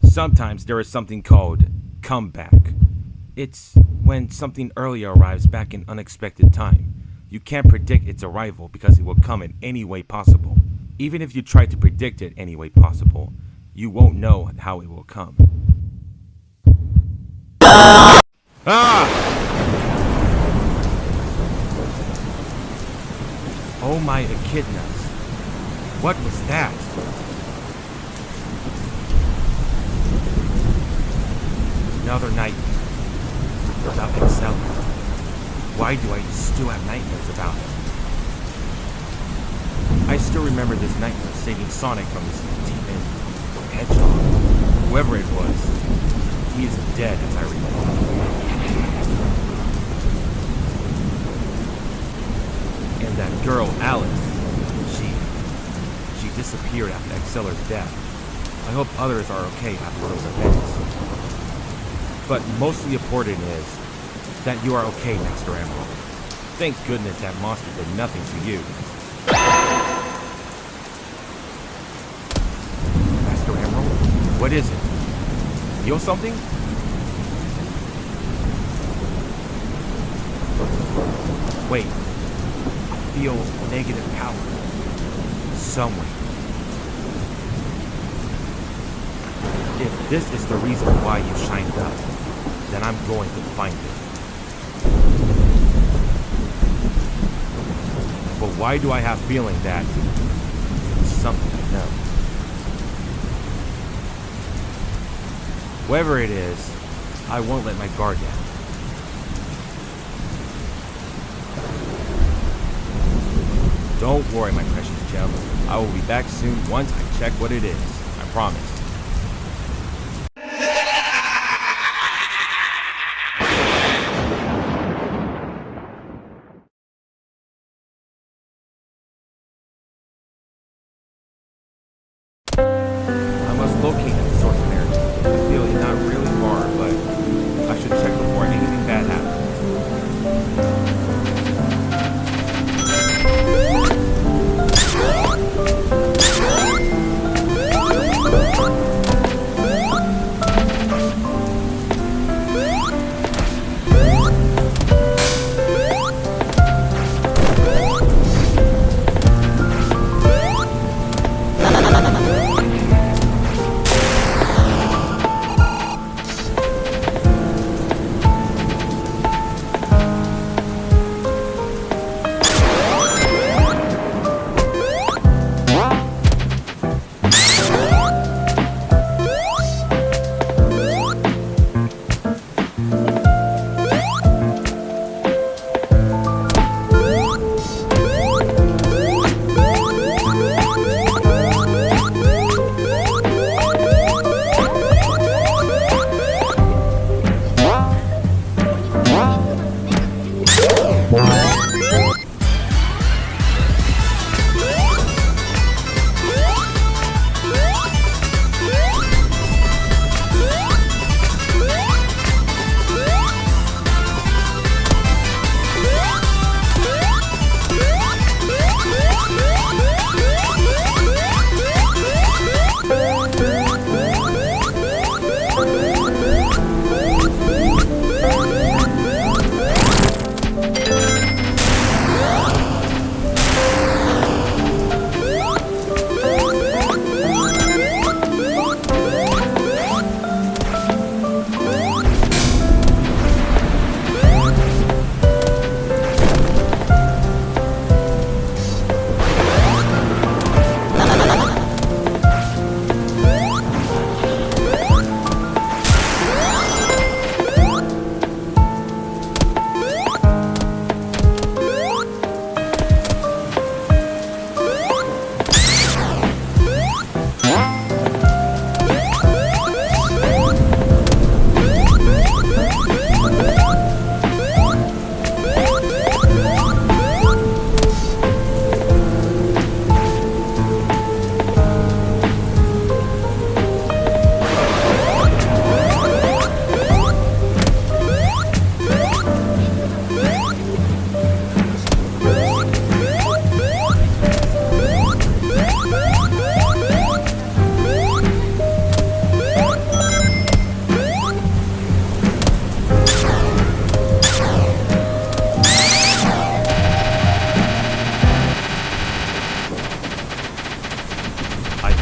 Sometimes there is something called comeback. It's when something earlier arrives back in unexpected time. You can't predict its arrival because it will come in any way possible. Even if you try to predict it any way possible, you won't know how it will come. Ah! Oh my echidnas. What was that? Another nightmare about Excel. Why do I still have nightmares about it? I still remember this nightmare saving Sonic from this demon hedgehog. Whoever it was, he is dead as I recall. And that girl, Alice, she disappeared after Exceller's death. I hope others are okay after those events. But mostly important is that you are okay, Master Emerald. Thank goodness that monster did nothing to you. Master Emerald? What is it? Feel something? Wait. I feel negative power. Somewhere. If this is the reason why you shined up, then I'm going to find it. But why do I have feeling that it's something I know? Whatever it is, I won't let my guard down. Don't worry, my precious gem. I will be back soon once I check what it is. I promise. Located the source of energy. I feel it's not really far, but I should check before anything bad happens.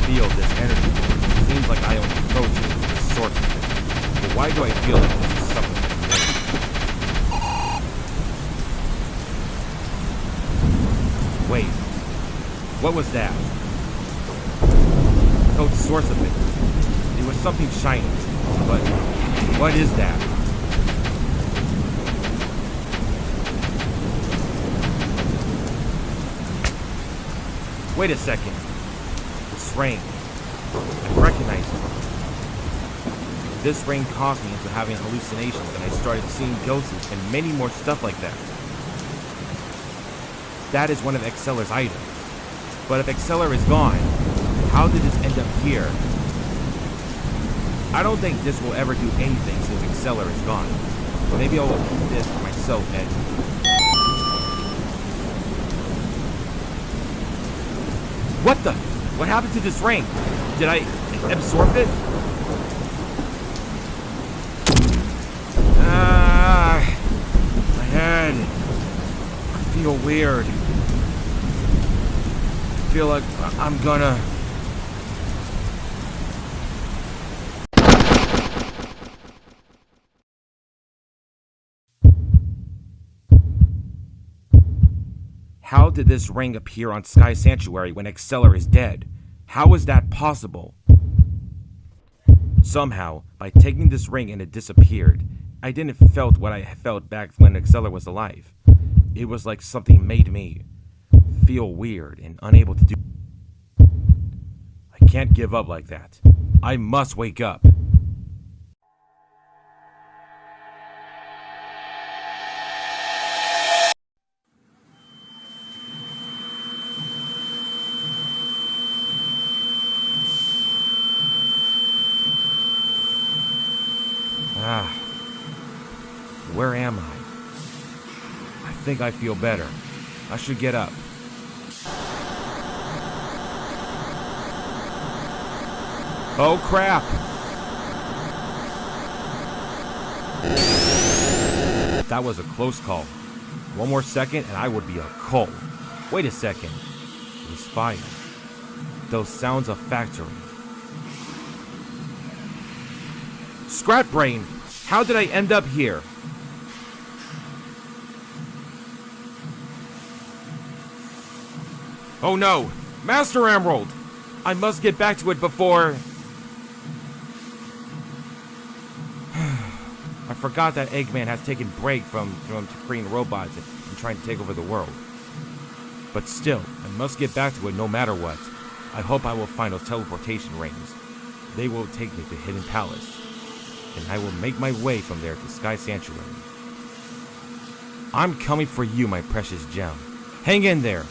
feel this energy. It seems like I own approach to the source of it. But why do I feel like this is something that's made? Wait, what was that? Oh, the source of it. It was something shiny. But what is that? Wait a second. This ring. I recognize it. This ring caused me into having hallucinations, and I started seeing ghosts and many more stuff like that. That is one of Exceller's items. But if Exceller is gone, how did this end up here? I don't think this will ever do anything since Exceller is gone. Maybe I will keep this for myself and... What the? What happened to this ring? Did I absorb it? My head. I feel weird. I feel like I'm gonna... How did this ring appear on Sky Sanctuary when Exceller is dead? How is that possible? Somehow, by taking this ring and it disappeared, I didn't felt what I felt back when Exceller was alive. It was like something made me feel weird and unable to do. I can't give up like that. I must wake up. Where am I? I think I feel better. I should get up. Oh crap! That was a close call. One more second and I would be a coal. Wait a second. It was fire. Those sounds of factory. Scrap Brain! How did I end up here? Oh no! Master Emerald! I must get back to it before... I forgot that Eggman has taken break from creating robots and trying to take over the world. But still, I must get back to it no matter what. I hope I will find those teleportation rings. They will take me to Hidden Palace. And I will make my way from there to Sky Sanctuary. I'm coming for you, my precious gem. Hang in there!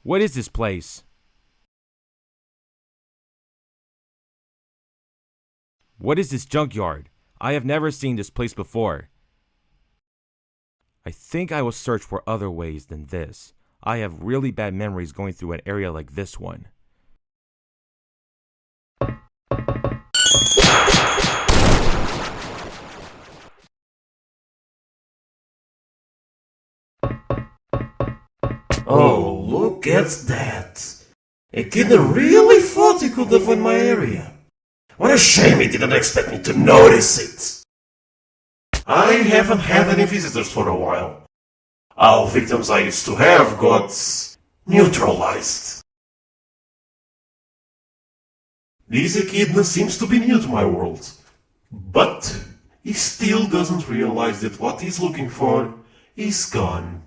What is this place? What is this junkyard? I have never seen this place before. I think I will search for other ways than this. I have really bad memories going through an area like this one. Oh, look at that. A kid really thought he could live in my area. What a shame he didn't expect me to notice it. I haven't had any visitors for a while. All victims I used to have got neutralized. This echidna seems to be new to my world, but he still doesn't realize that what he's looking for is gone.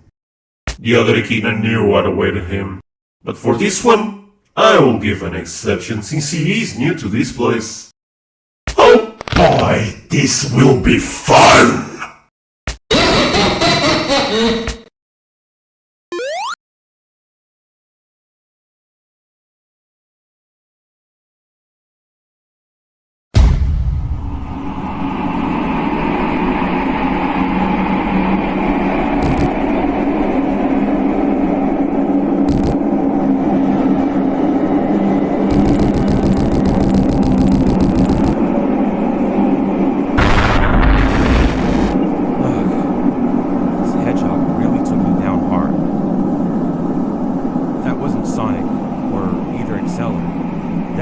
The other echidna knew what awaited him, but for this one, I will give an exception since he is new to this place. Oh boy, this will be fun!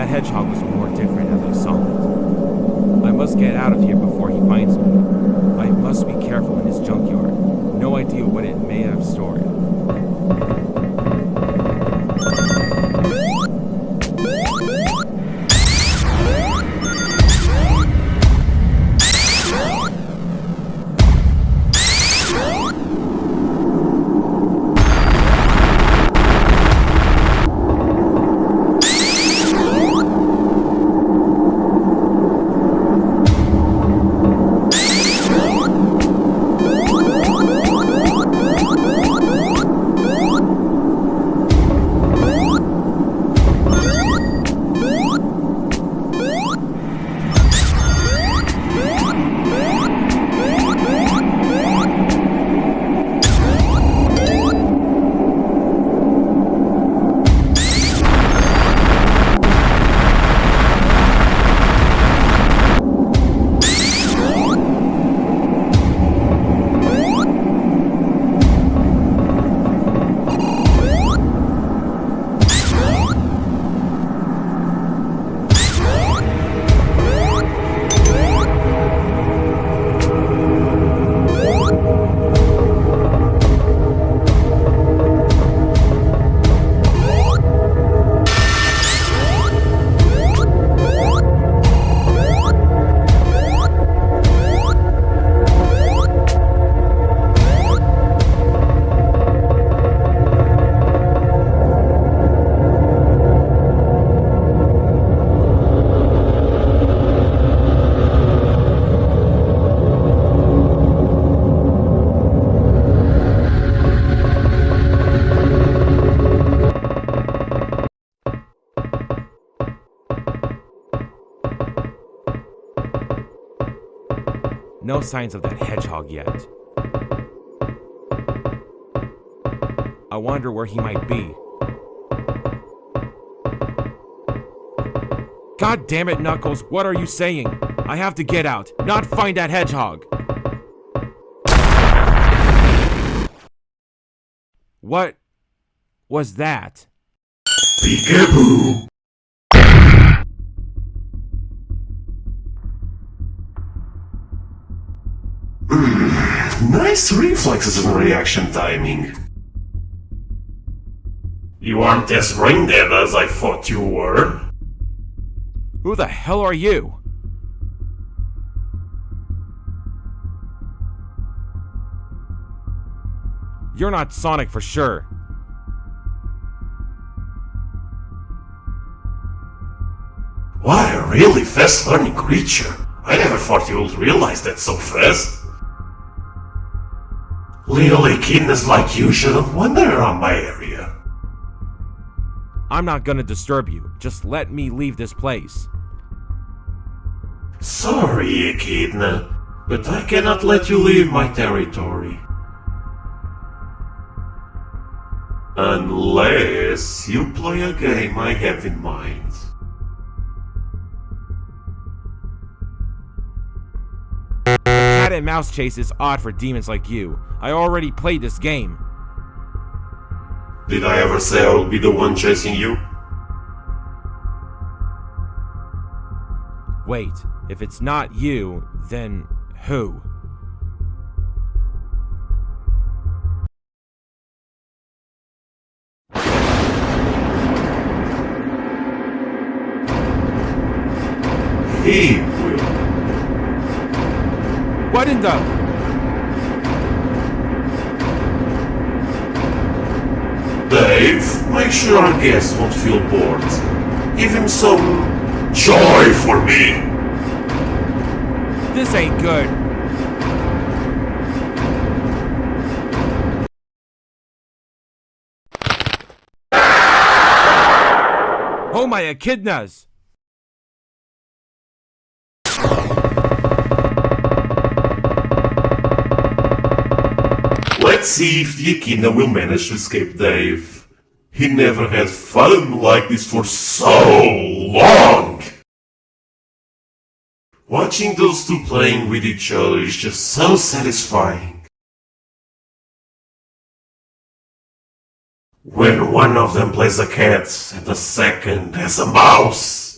hedgehog was more different as I saw it. I must get out of here before he finds me. I must be careful in his junkyard. No idea what it may have stored. No signs of that hedgehog yet. I wonder where he might be. God damn it, Knuckles, what are you saying? I have to get out, not find that hedgehog. What was that? Peekaboo! Nice reflexes and reaction timing. You aren't as brain dead as I thought you were. Who the hell are you? You're not Sonic for sure. What a really fast learning creature. I never thought you would realize that so fast. Little echidnas like you shouldn't wander around my area. I'm not gonna disturb you. Just let me leave this place. Sorry, Echidna, but I cannot let you leave my territory. Unless you play a game I have in mind. Cat and mouse chase is odd for demons like you. I already played this game. Did I ever say I will be the one chasing you? Wait, if it's not you, then who? He will. What in the... Dave, make sure our guest won't feel bored. Give him some joy for me. This ain't good. Oh my echidnas! Let's see if the Echidna will manage to escape Dave. He never had fun like this for so long! Watching those two playing with each other is just so satisfying. When one of them plays a cat and the second has a mouse.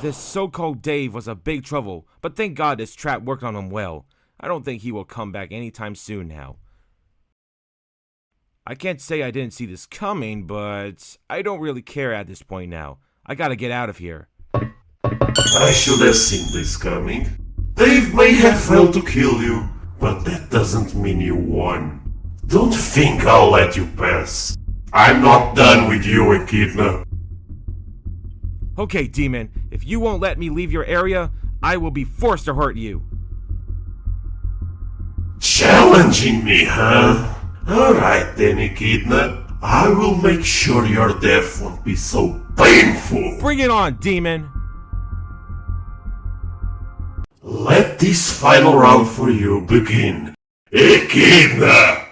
This so-called Dave was a big trouble, but thank God this trap worked on him well. I don't think he will come back anytime soon now. I can't say I didn't see this coming, but I don't really care at this point now. I gotta get out of here. I should have seen this coming. They may have failed to kill you, but that doesn't mean you won. Don't think I'll let you pass. I'm not done with you, Echidna. Okay, Demon, if you won't let me leave your area, I will be forced to hurt you. Challenging me, huh? Alright then, Echidna. I will make sure your death won't be so painful. Bring it on, Demon! Let this final round for you begin. Echidna!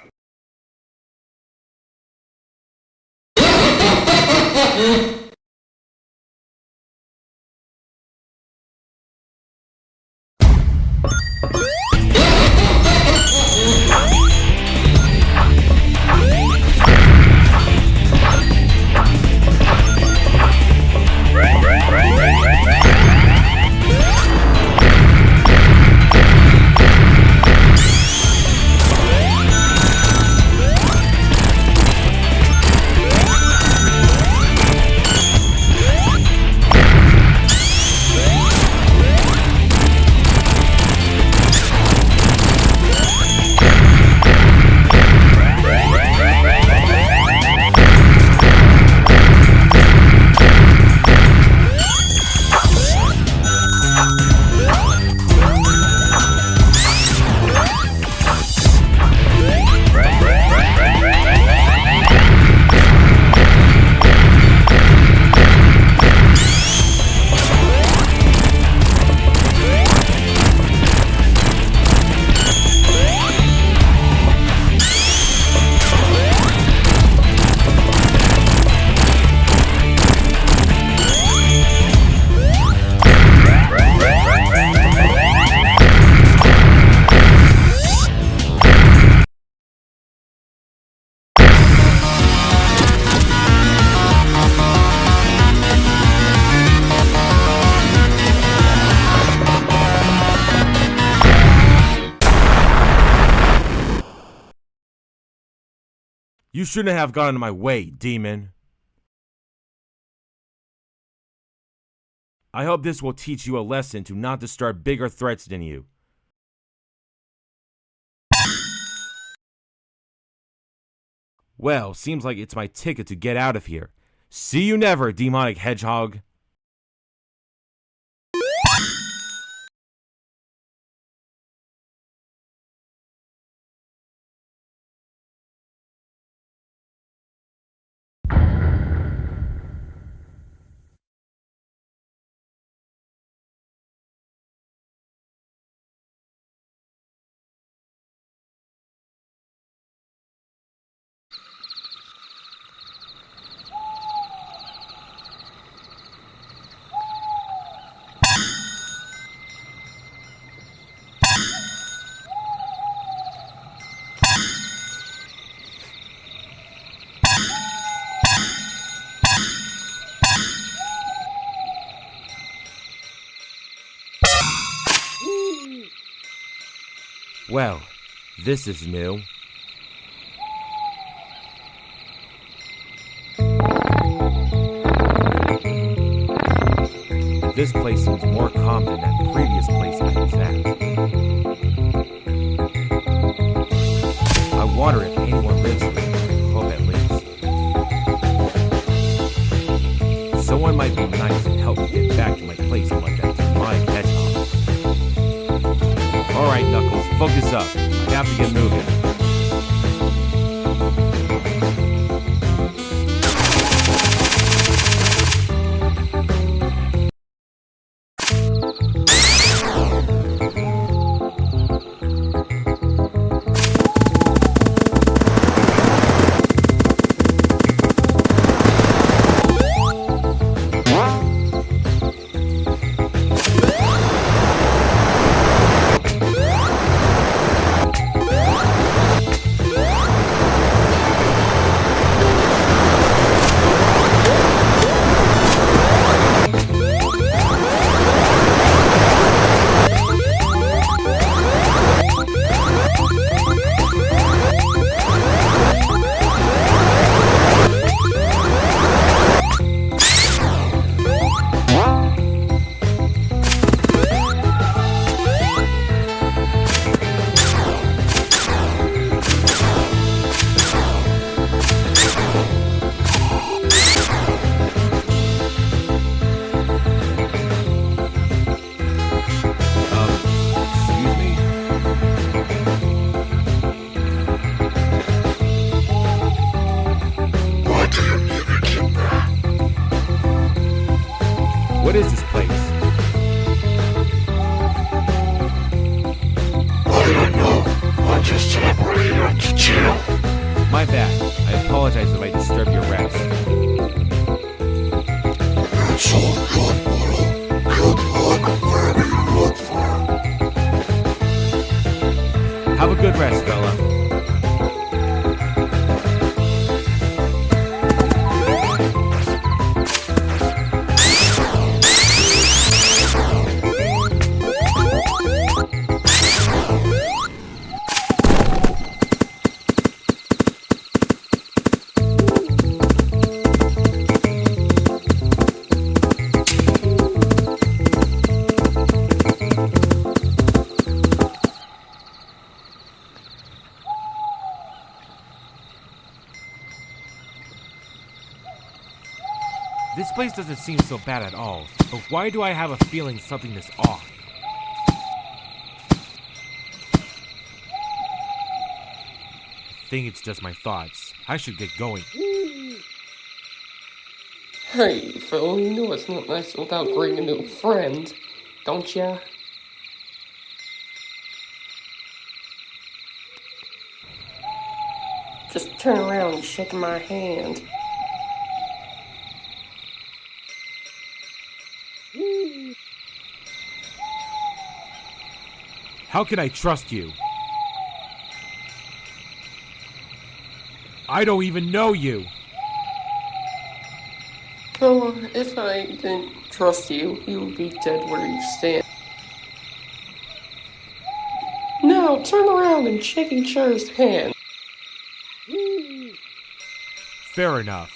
You shouldn't have gotten in my way, Demon. I hope this will teach you a lesson to not disturb bigger threats than you. Well, seems like it's my ticket to get out of here. See you never, demonic hedgehog. Well, this is new. This place seems more calm than that previous place I was at. I wonder if anyone lives here. Hope at least. Someone might be nice and help me get back to my place like that demonic hedgehog. Alright, Knuckles, focus up. I have to get moving. What is this place? I don't know. I just separated to chill. My bad. I apologize if I disturb your rest. It's all good, buddy. Good luck wherever you look for. Have a good rest, fella. This place doesn't seem so bad at all, but why do I have a feeling something is off? I think it's just my thoughts. I should get going. Hey, Phil, you know it's not nice without bringing a new friend, don't ya? Just turn around and shake my hand. How can I trust you? I don't even know you. Well, if I didn't trust you, you would be dead where you stand. Now, turn around and shake each other's hand. Fair enough.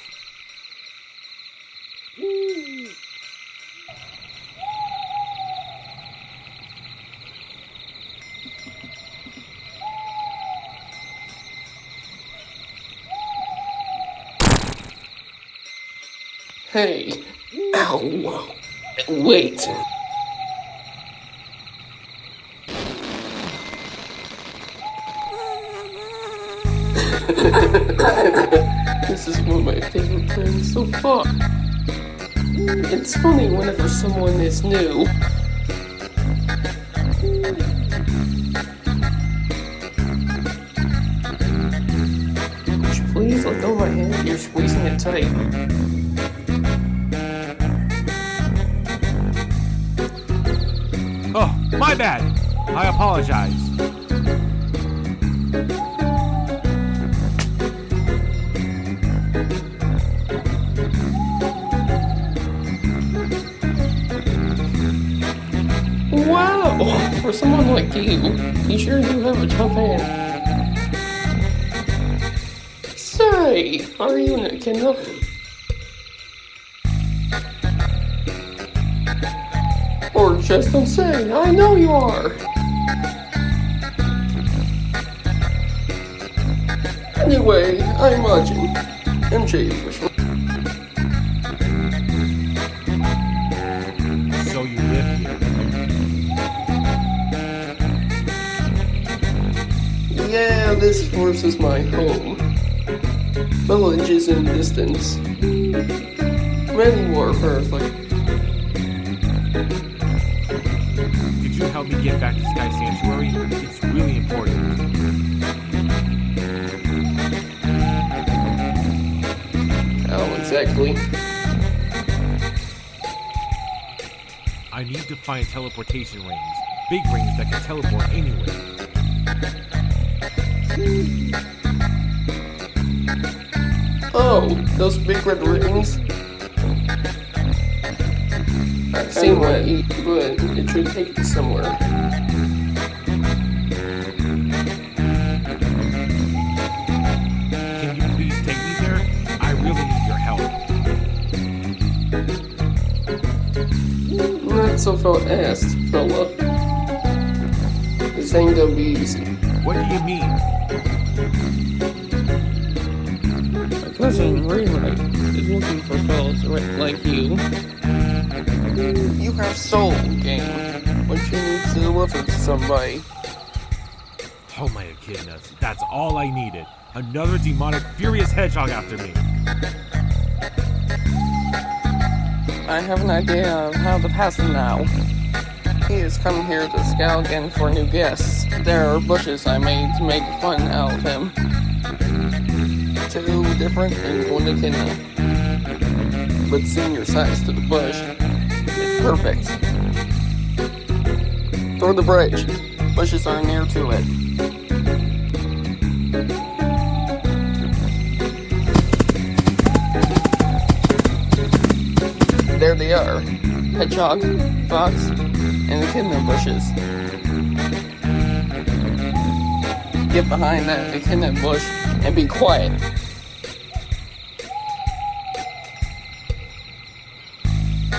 Hey. Ow. Wait. This is one of my favorite things so far. It's funny whenever someone is new. Would you please let go of my hand? You're squeezing it tight. Oh, my bad. I apologize. Wow! For someone like you sure do have a tough hand. Say, are you an echidna? Or just don't say, I know you are! Anyway, I'm Majin. MJ official. So you live here. Yeah, this forest is my home. Village is in the distance. Many more perfect. Could you help me get back to Sky Sanctuary? It's really important. How exactly? I need to find teleportation rings. Big rings that can teleport anywhere. Oh, those big red rings? I've seen one, but it should take you somewhere. Can you please take me there? I really need your help. Not so fast, fella. This ain't gonna be easy. What do you mean? My cousin Rewrite is looking for fellas like you. You have soul, game, but you need to deliver to somebody. Oh my echidnas, that's all I needed. Another demonic furious hedgehog after me. I have an idea of how to pass him now. He has come here to scout again for new guests. There are bushes I made to make fun out of him. 2 different and 1 echidna. But senior size to the bush. It's perfect. Through the bridge. Bushes are near to it. There they are. Hedgehog, fox, and echidna bushes. Get behind that echidna bush and be quiet.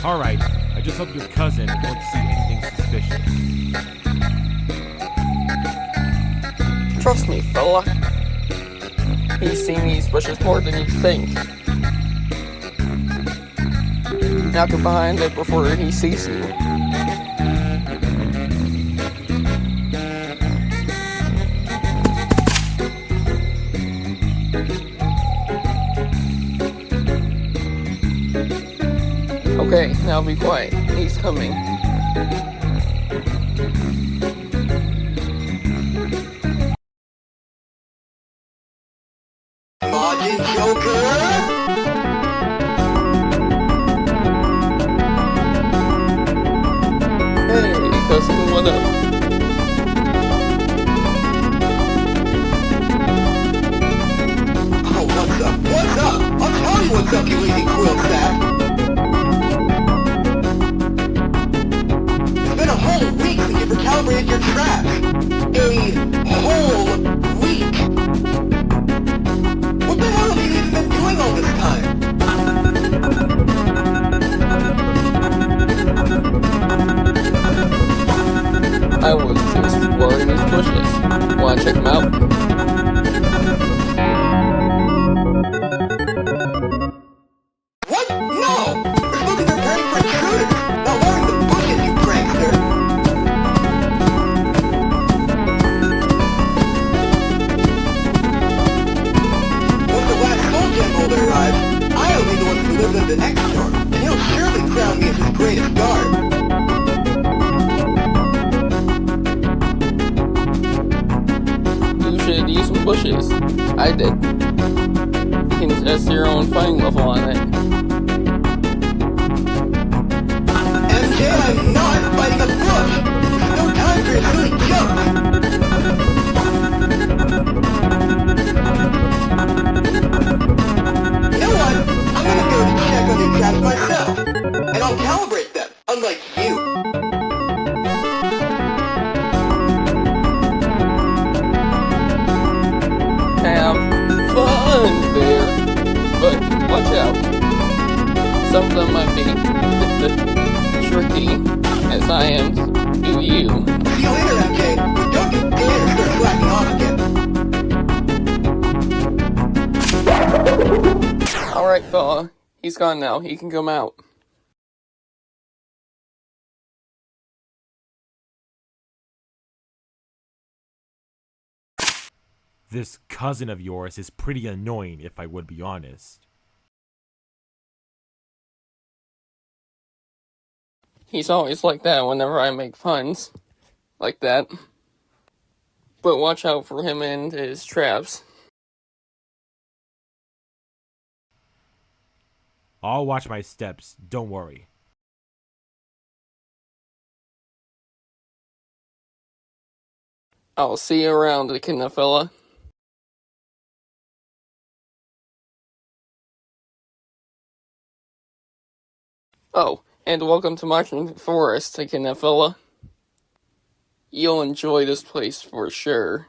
Alright, I just hope your cousin won't see anything suspicious. Trust me, fella. He's seen these bushes more than you think. Now get behind it before he sees you. Okay, now be quiet. He's coming. Majin Joker! Hey, cousin, what up? Oh, what's up? What's up? I'll tell you what's up, you lazy quill sack. It's been a whole week since you've recalibrated your track. A whole week. What the hell have you even been doing all this time? I was just exploring these bushes. Wanna check them out? What? No! We're supposed to be preparing for intruders, not wearing the bushes, you prankster! Once the wax soul gem holder arrives, I'll be the one who lives in the next storm, and he'll surely crown me as his greatest guard. You should use some bushes. I did. You can test your own fighting level on it. MJ, I'm not fighting a bush! There's no time for your silly jokes! You know what? I'm gonna go check on these traps myself, and I'll calibrate them, unlike you. Have fun there. But watch out. Some of them might be tricky, as I am to you. See you later, MJ. Don't you dare start slacking off again. Alright, fella. He's gone now. He can come out. This cousin of yours is pretty annoying, if I would be honest. He's always like that whenever I make puns. Like that. But watch out for him and his traps. I'll watch my steps, don't worry. I'll see you around, echidna fella. Oh, and welcome to Majin Forest, echidna fella. You'll enjoy this place for sure.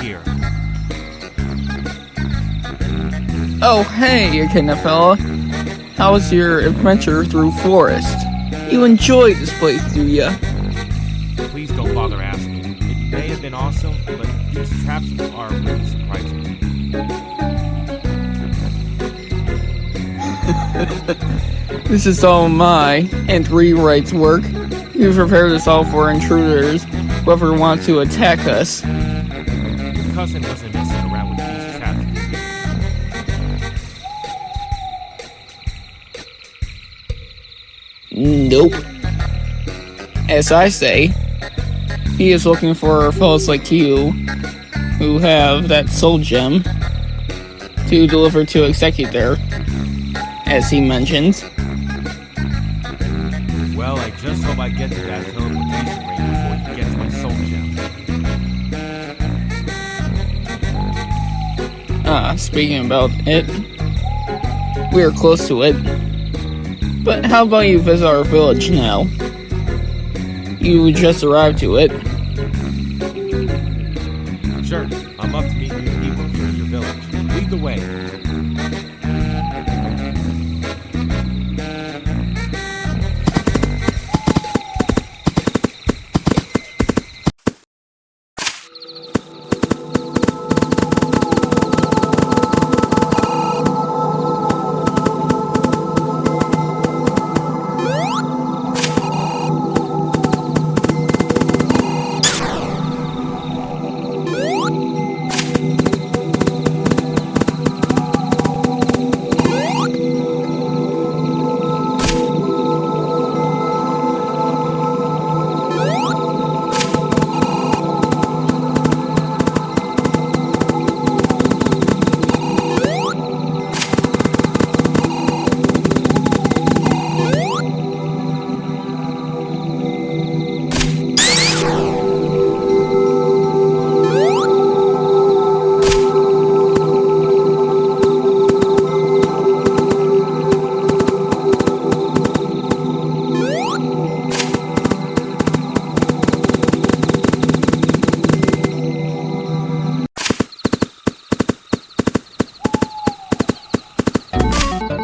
here. Oh, hey, Echidna fella. How was your adventure through forest? You enjoyed this place, do ya? Please don't bother asking. It may have been awesome, but these traps are really surprising. This is all my and Rewrite's work. You prepared us all for intruders, whoever wants to attack us. Cousin wasn't messing around with these traps. Nope. As I say, he is looking for fellows like you, who have that soul gem, to deliver to Executor, as he mentions. Well, I just hope I get to that teleportation ring before he gets my soul gem. Speaking about it, we are close to it. But how about you visit our village now? You just arrived to it. Sure, I'm up to meet new people here in your village. Lead the way.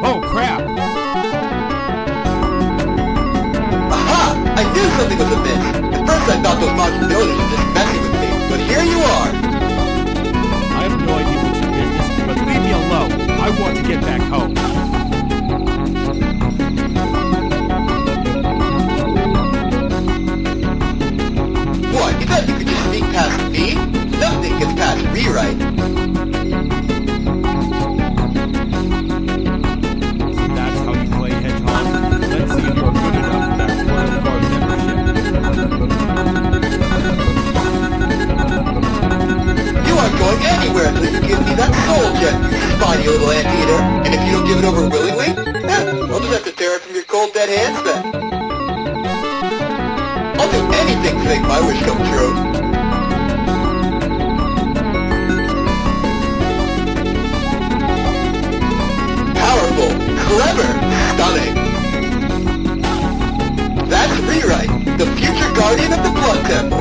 Oh, crap! Aha! I knew something was amiss. At first I thought those monster builders were just messing with me, but here you are. I have no idea what your business, but leave me alone. I want to get back home. What, you thought you could just sneak past me? Nothing gets past Rewrite. So that's how you play Hedgehog? Let's see if you're good enough for that Royal Guard membership. You aren't going anywhere until you give me that soul gem, you spiny little anteater. And if you don't give it over willingly, I'll just have to tear it from your cold dead hands then. I'll do anything to make my wish come true. Powerful, clever, stunning. That's Rewrite, the future guardian of the Blood Temple.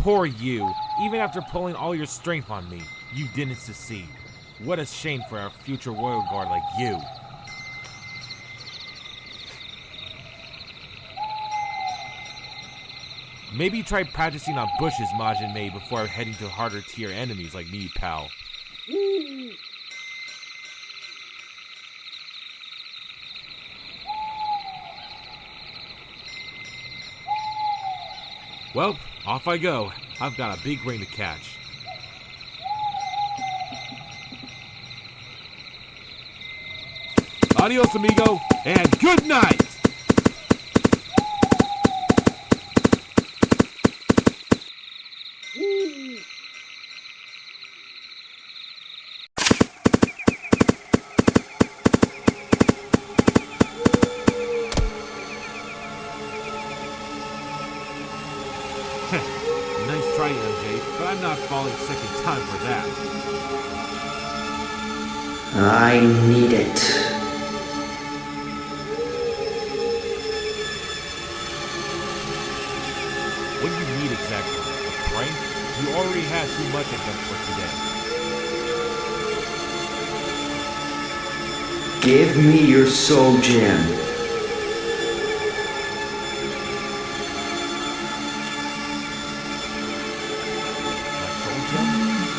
Poor you. Even after pulling all your strength on me, you didn't succeed. What a shame for a future royal guard like you. Maybe try practicing on bushes Majin made before heading to harder tier enemies like me, pal. Well, off I go. I've got a big ring to catch. Adios, amigo, and good night! Nice try, MJ, but I'm not falling second time for that. I need it. What do you need exactly? A prank? You already had too much of them for today. Give me your soul gem. My soul gem?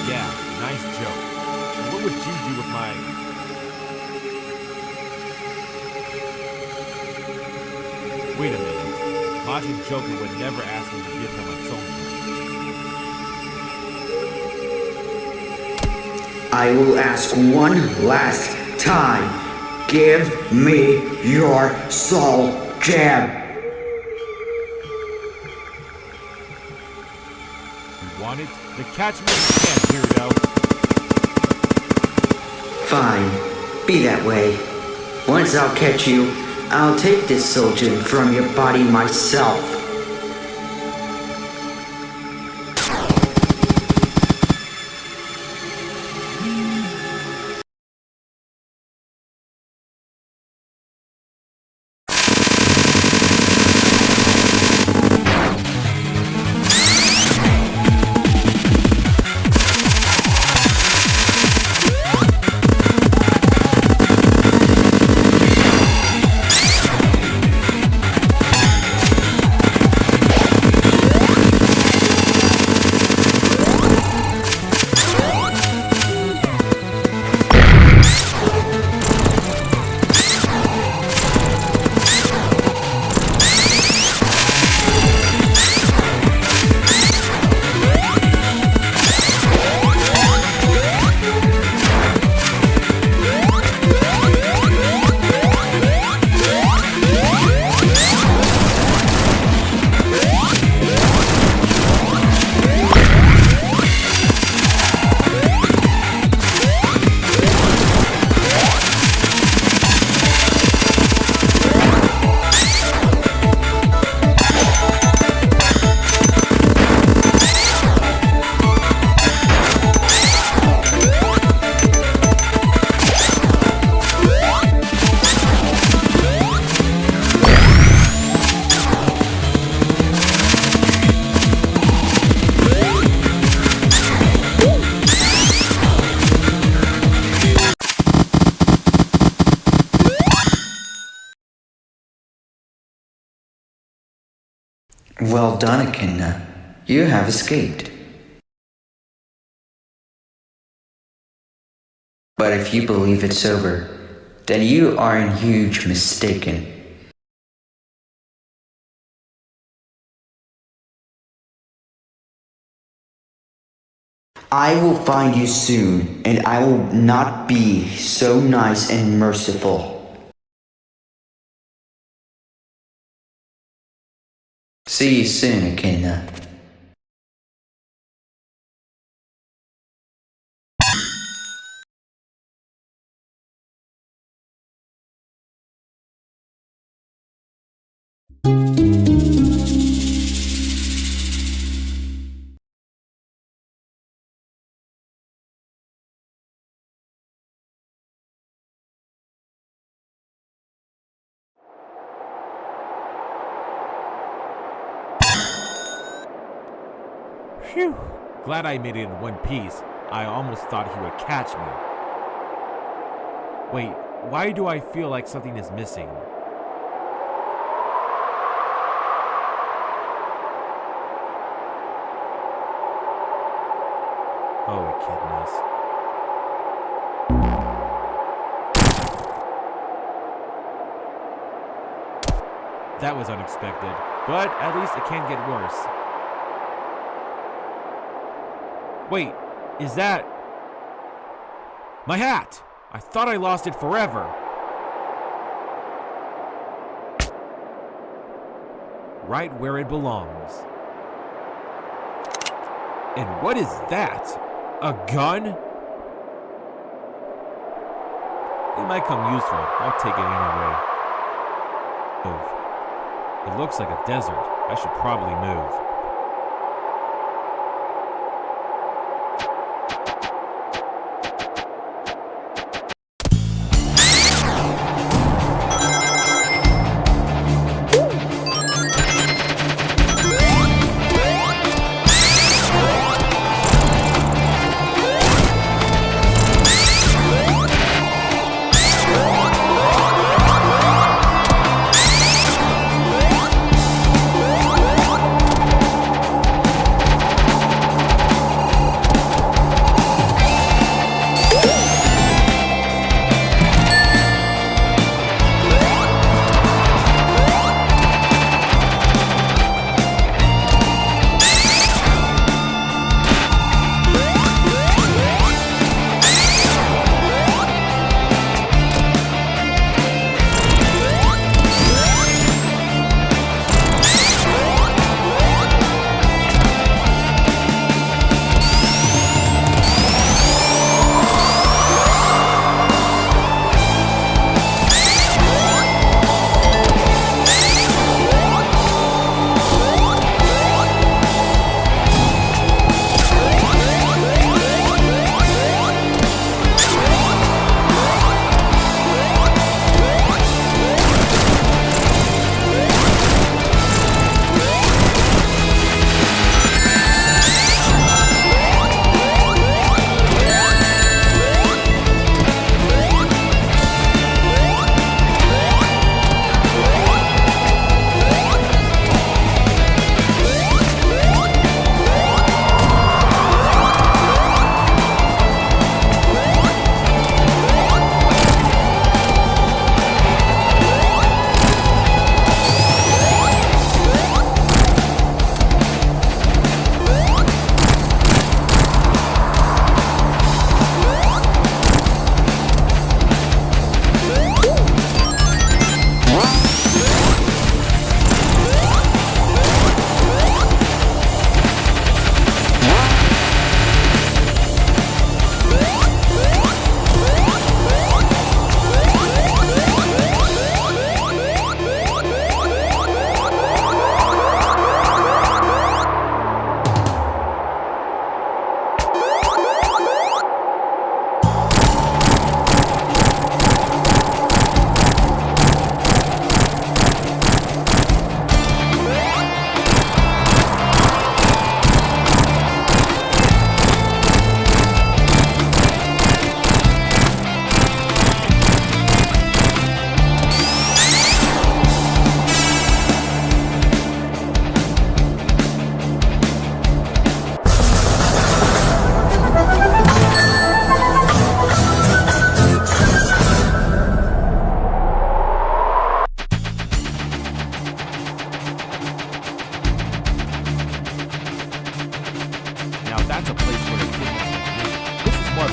Yeah, nice joke. And what would you do with my... Wait a minute. Majin Joker would never ask me to give him a soul gem. I will ask one last time. Give me your soul gem. You want it? Then catch me if you can, weirdo. Fine. Be that way. Once I'll catch you, I'll take this soul gem from your body myself. Well done, Echidna. You have escaped. But if you believe it's over, then you are in huge mistaken. I will find you soon, and I will not be so nice and merciful. See you soon, Echidna. Phew. Glad I made it in one piece. I almost thought he would catch me. Wait, why do I feel like something is missing? Holy kidness. That was unexpected, but at least it can't get worse. Wait, is that... my hat! I thought I lost it forever. Right where it belongs. And what is that? A gun? It might come useful. I'll take it anyway. Move. It looks like a desert. I should probably move.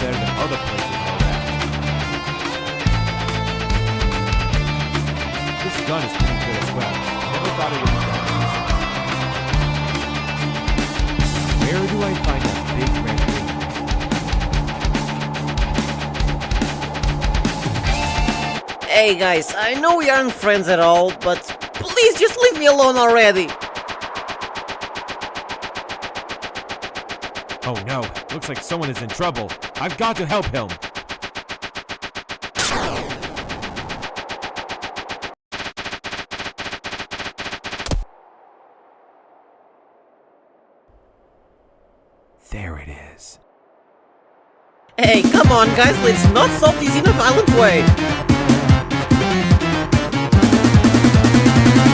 better than other places know that. This gun is pretty good as well. Never thought it would be that easy. Where do I find that big red ring? Hey guys, I know we aren't friends at all, but please just leave me alone already. Oh no, looks like someone is in trouble. I've got to help him. There it is. Hey, come on, guys, let's not solve this in a violent way.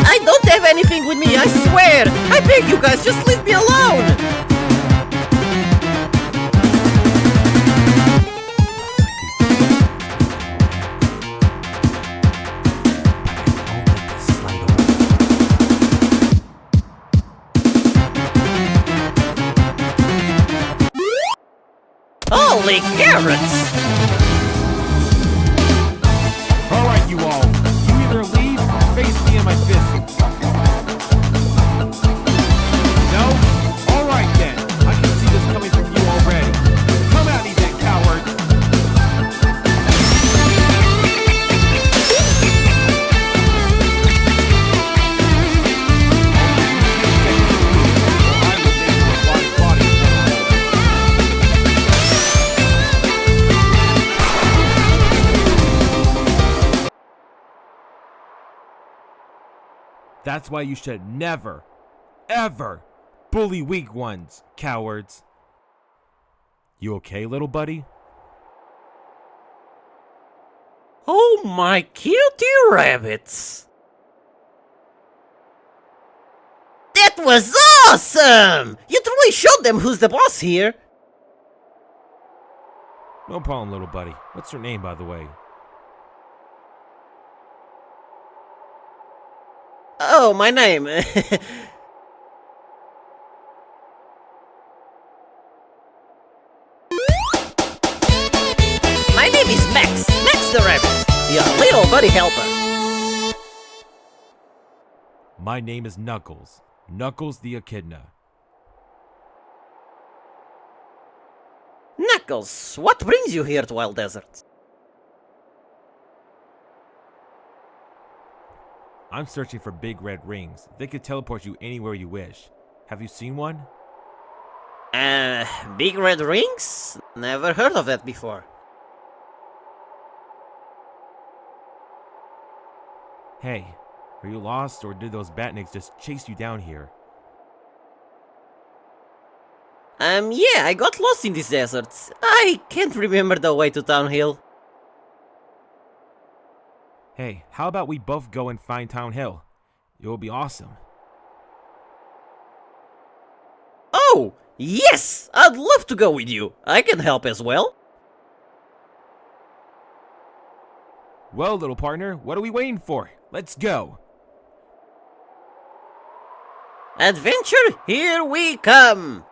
I don't have anything with me, I swear. I beg you guys, just leave me alone. Holy carrots! Alright, you all. You either leave or face me in my fist. No? Alright then. I can see this coming from you already. Come at me then, cowards! That's why you should never, ever bully weak ones, cowards. You okay, little buddy? Oh my cutie rabbits! That was awesome! You truly showed them who's the boss here. No problem, little buddy. What's your name, by the way? Oh, my name. My name is Max. Max the Rabbit. Your little buddy helper. My name is Knuckles. Knuckles the Echidna. Knuckles, what brings you here to Wild Desert? I'm searching for big red rings. They could teleport you anywhere you wish. Have you seen one? Big red rings? Never heard of that before. Hey, are you lost or did those batniks just chase you down here? Yeah, I got lost in this desert. I can't remember the way to Town Hill. Hey, how about we both go and find Town Hill? It will be awesome. Oh, yes! I'd love to go with you. I can help as well. Well, little partner, what are we waiting for? Let's go! Adventure, here we come!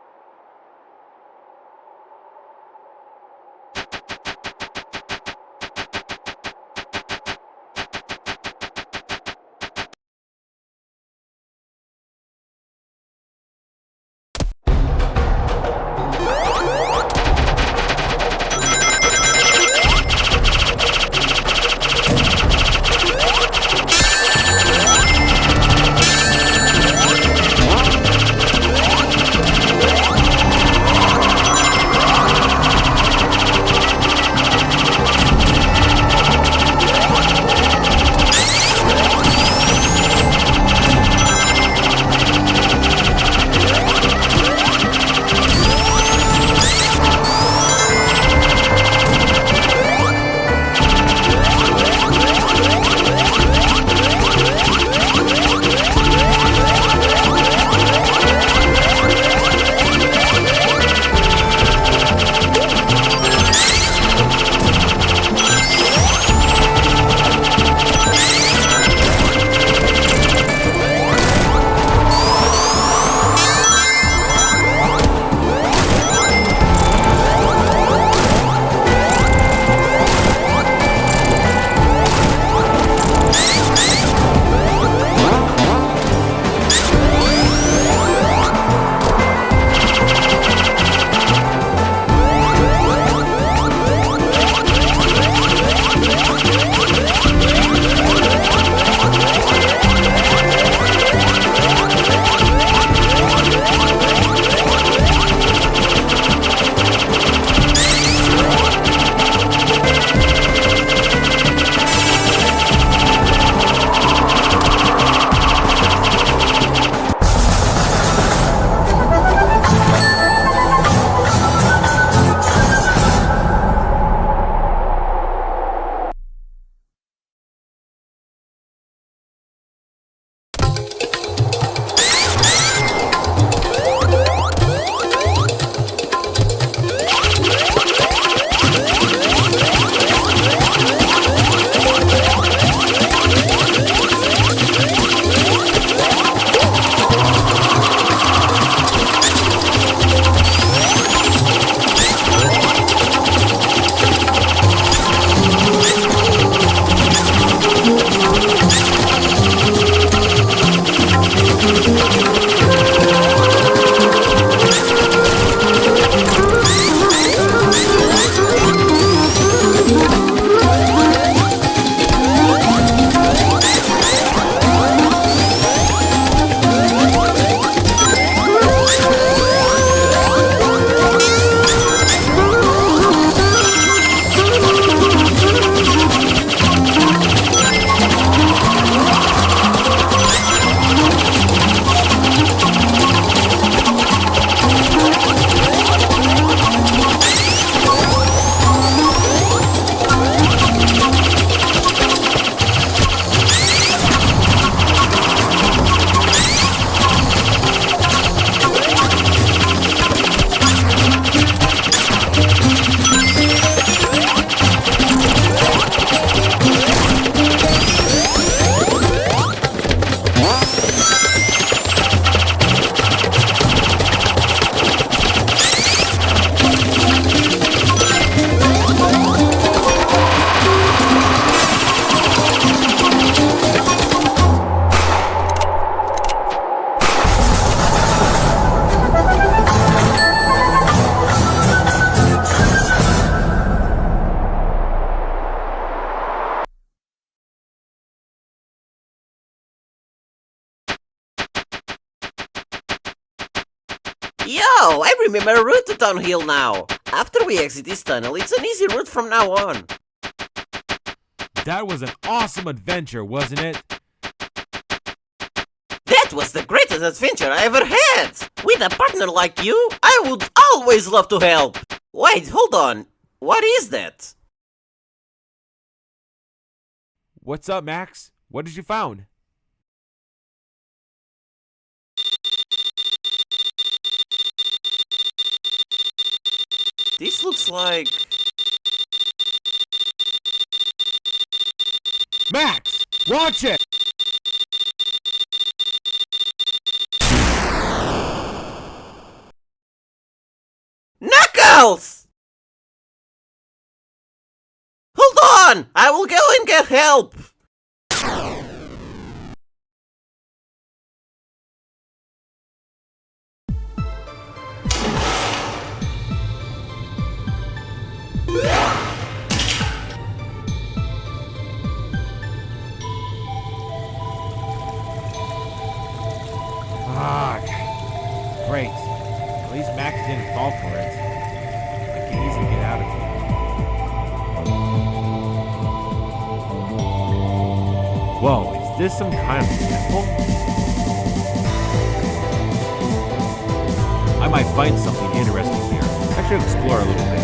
Yo, I remember a route to Downhill now. After we exit this tunnel, it's an easy route from now on. That was an awesome adventure, wasn't it? That was the greatest adventure I ever had! With a partner like you, I would always love to help! Wait, hold on. What is that? What's up, Max? What did you found? This looks like... Max! Watch it! Knuckles! Hold on! I will go and get help! Ah, great. At least Max didn't fall for it. I can easily get out of here. Whoa, is this some kind of temple? I might find something interesting here. I should explore a little bit.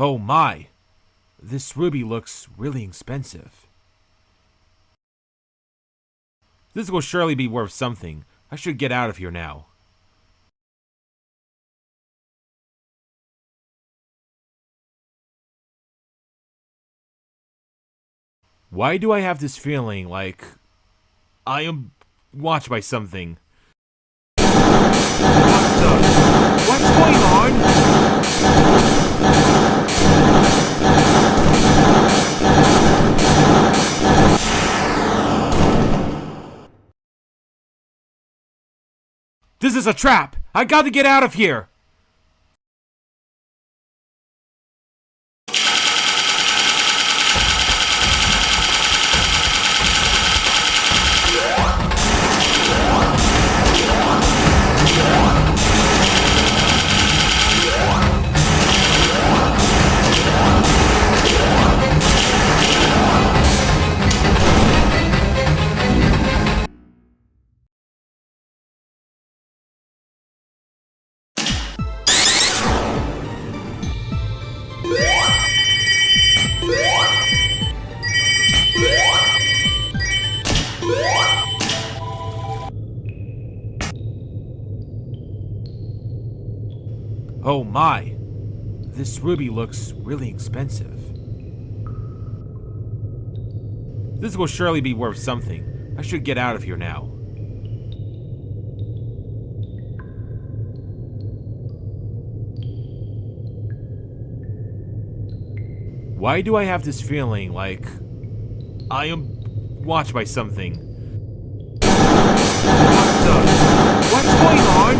Oh my! This ruby looks really expensive. This will surely be worth something. I should get out of here now. Why do I have this feeling like I am watched by something? What's going on? This is a trap! I gotta get out of here! Oh my! This ruby looks really expensive. This will surely be worth something. I should get out of here now. Why do I have this feeling like I am watched by something? What's going on?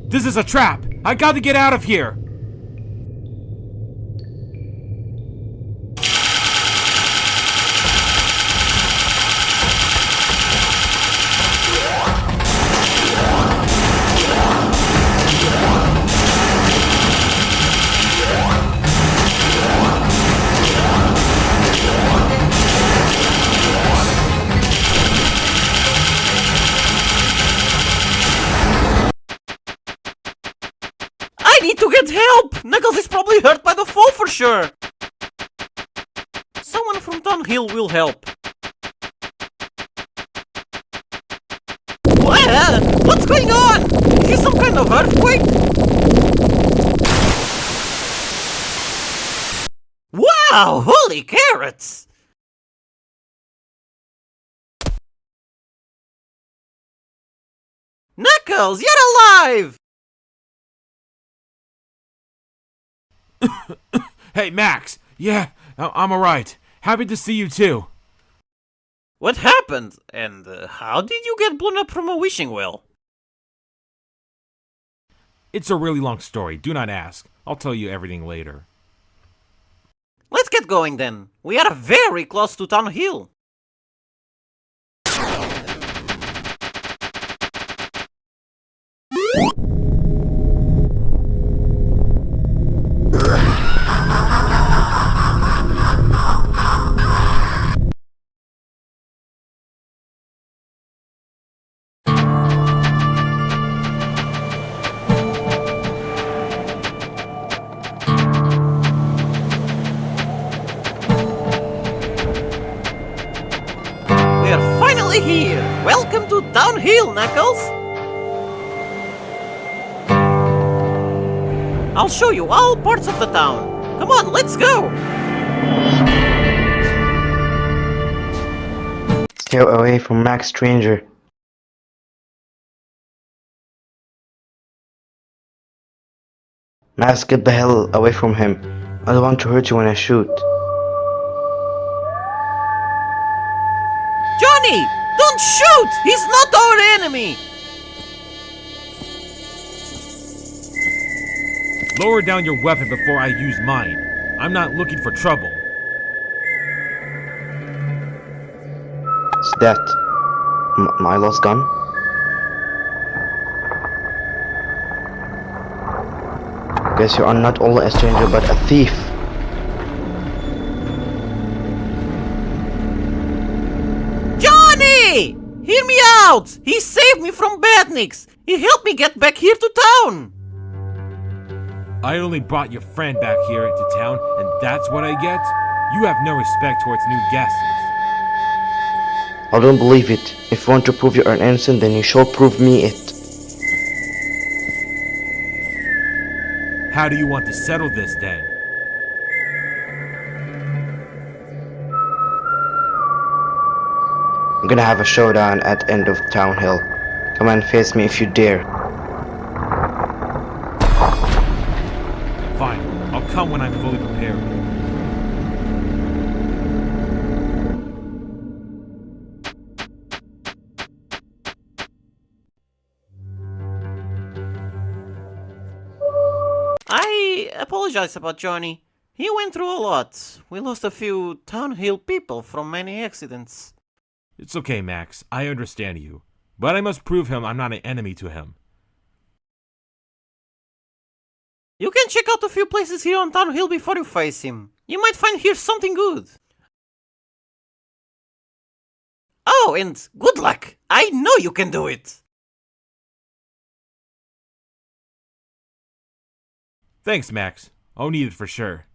This is a trap! I gotta get out of here! I need to get help! Knuckles is probably hurt by the fall for sure! Someone from Downhill will help. What? What's going on? Is this some kind of earthquake? Wow! Holy carrots! Knuckles, you're alive! Hey, Max! Yeah, I'm alright. Happy to see you too. What happened? And how did you get blown up from a wishing well? It's a really long story, do not ask. I'll tell you everything later. Let's get going then. We are very close to Town Hill. Here! Welcome to Downhill, Knuckles! I'll show you all parts of the town. Come on, let's go! Stay away from Max, stranger. Max, get the hell away from him. I don't want to hurt you when I shoot. Johnny! Don't shoot! He's not our enemy! Lower down your weapon before I use mine. I'm not looking for trouble. Is that my lost gun? Guess you are not only a stranger but a thief. Johnny! Hear me out! He saved me from badniks! He helped me get back here to town! I only brought your friend back here to town, and that's what I get? You have no respect towards new guests. I don't believe it. If you want to prove you are innocent, then you shall prove me it. How do you want to settle this then? I'm gonna have a showdown at end of Town Hill. Come and face me if you dare. Fine, I'll come when I'm fully prepared. I apologize about Johnny. He went through a lot. We lost a few Town Hill people from many accidents. It's okay, Max. I understand you. But I must prove him I'm not an enemy to him. You can check out a few places here on Town Hill before you face him. You might find here something good. Oh, and good luck. I know you can do it. Thanks, Max. I'll need it for sure.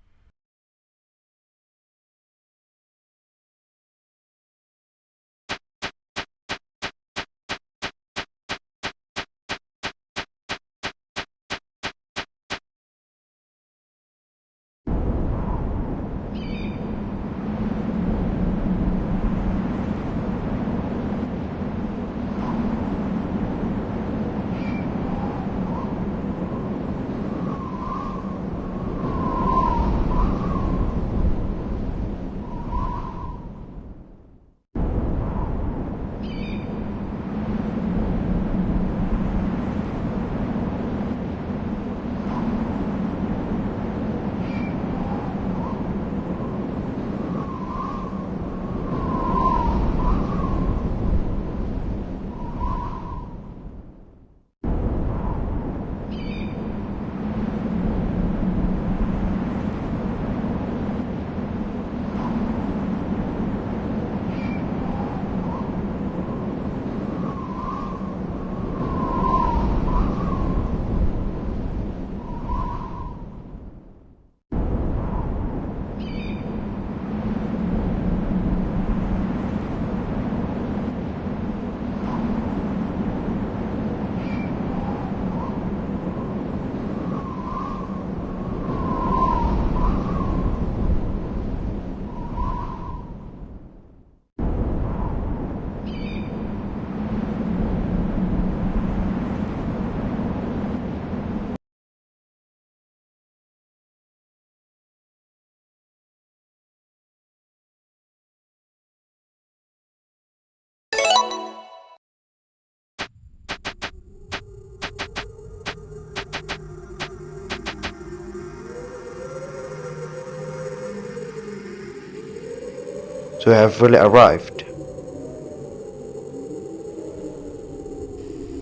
So you have really arrived.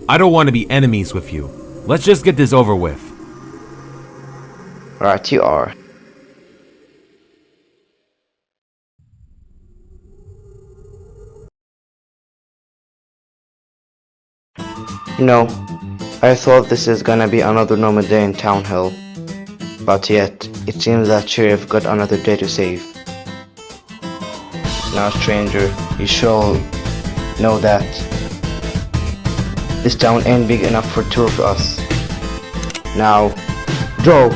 I don't want to be enemies with you. Let's just get this over with. Right, you are. You know, I thought this is gonna be another normal day in Town Hill. But yet, it seems that Sheriff got another day to save. Now, stranger, you shall know that this town ain't big enough for two of us. Now, draw!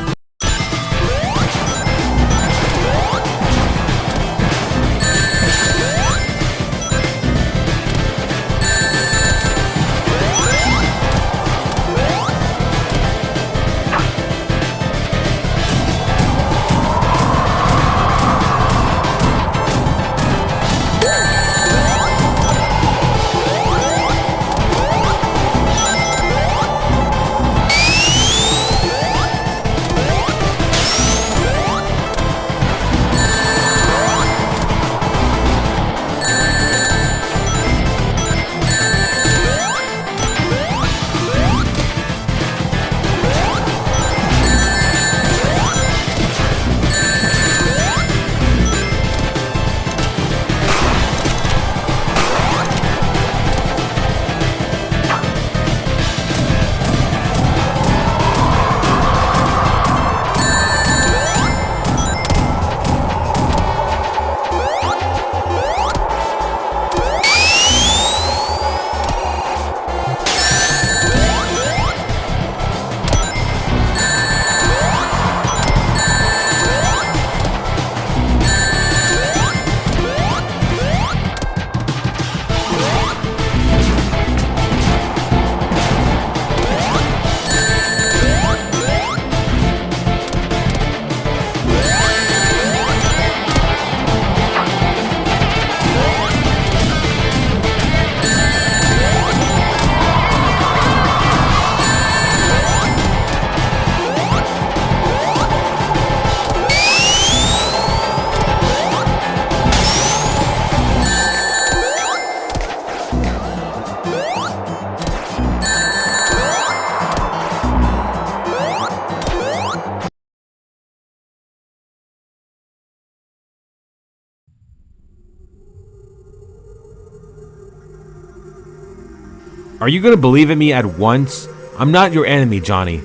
Are you gonna believe in me at once? I'm not your enemy, Johnny.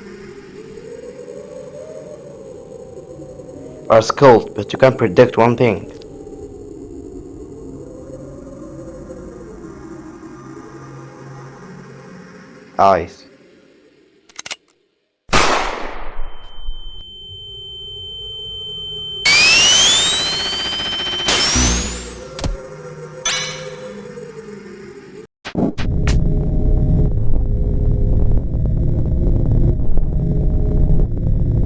Are skilled, but you can predict one thing. Eyes.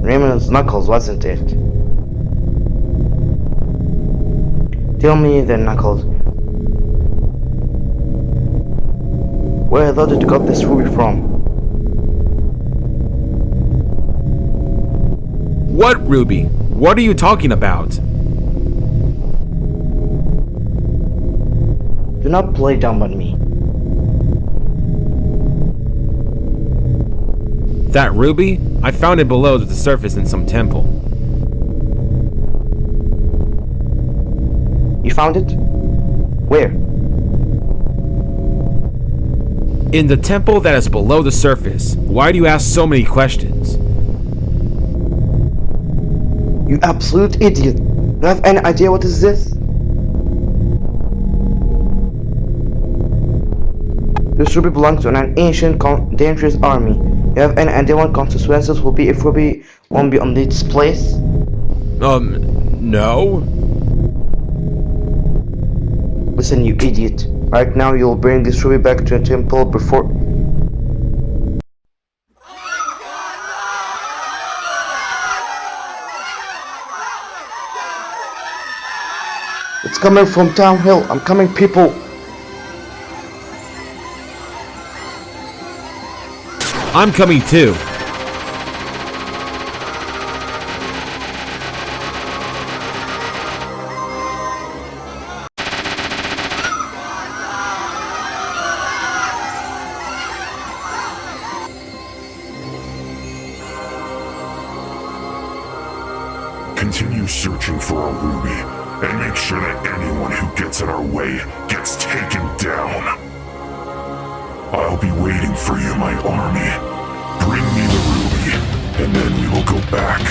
Raymond's knuckles, wasn't it? Tell me then, Knuckles. Where the did you got this ruby from? What ruby? What are you talking about? Do not play dumb on me. That ruby? I found it below the surface in some temple. You found it? Where? In the temple that is below the surface. Why do you ask so many questions? You absolute idiot! Do you have any idea what is this? This ruby belongs to an ancient, dangerous army. You have any idea what consequences will be if ruby won't be on this place? No? Listen, you idiot. Right now you'll bring this ruby back to a temple before... It's coming from Town Hill. I'm coming, people. I'm coming too. Continue searching for a ruby, and make sure that anyone who gets in our way gets taken down. I'll be waiting for you, my army. Bring me the ruby, and then we will go back.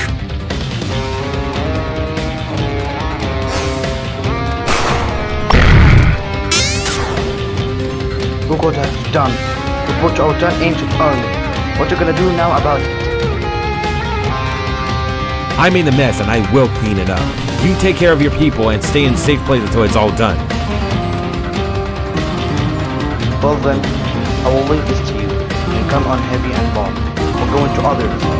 Look what I've done. To put our done ancient army. What you gonna do now about it? I made a mess and I will clean it up. You take care of your people and stay in a safe place until it's all done. Well then, I will leave this to you. And come on heavy and bomb. We'll go into others.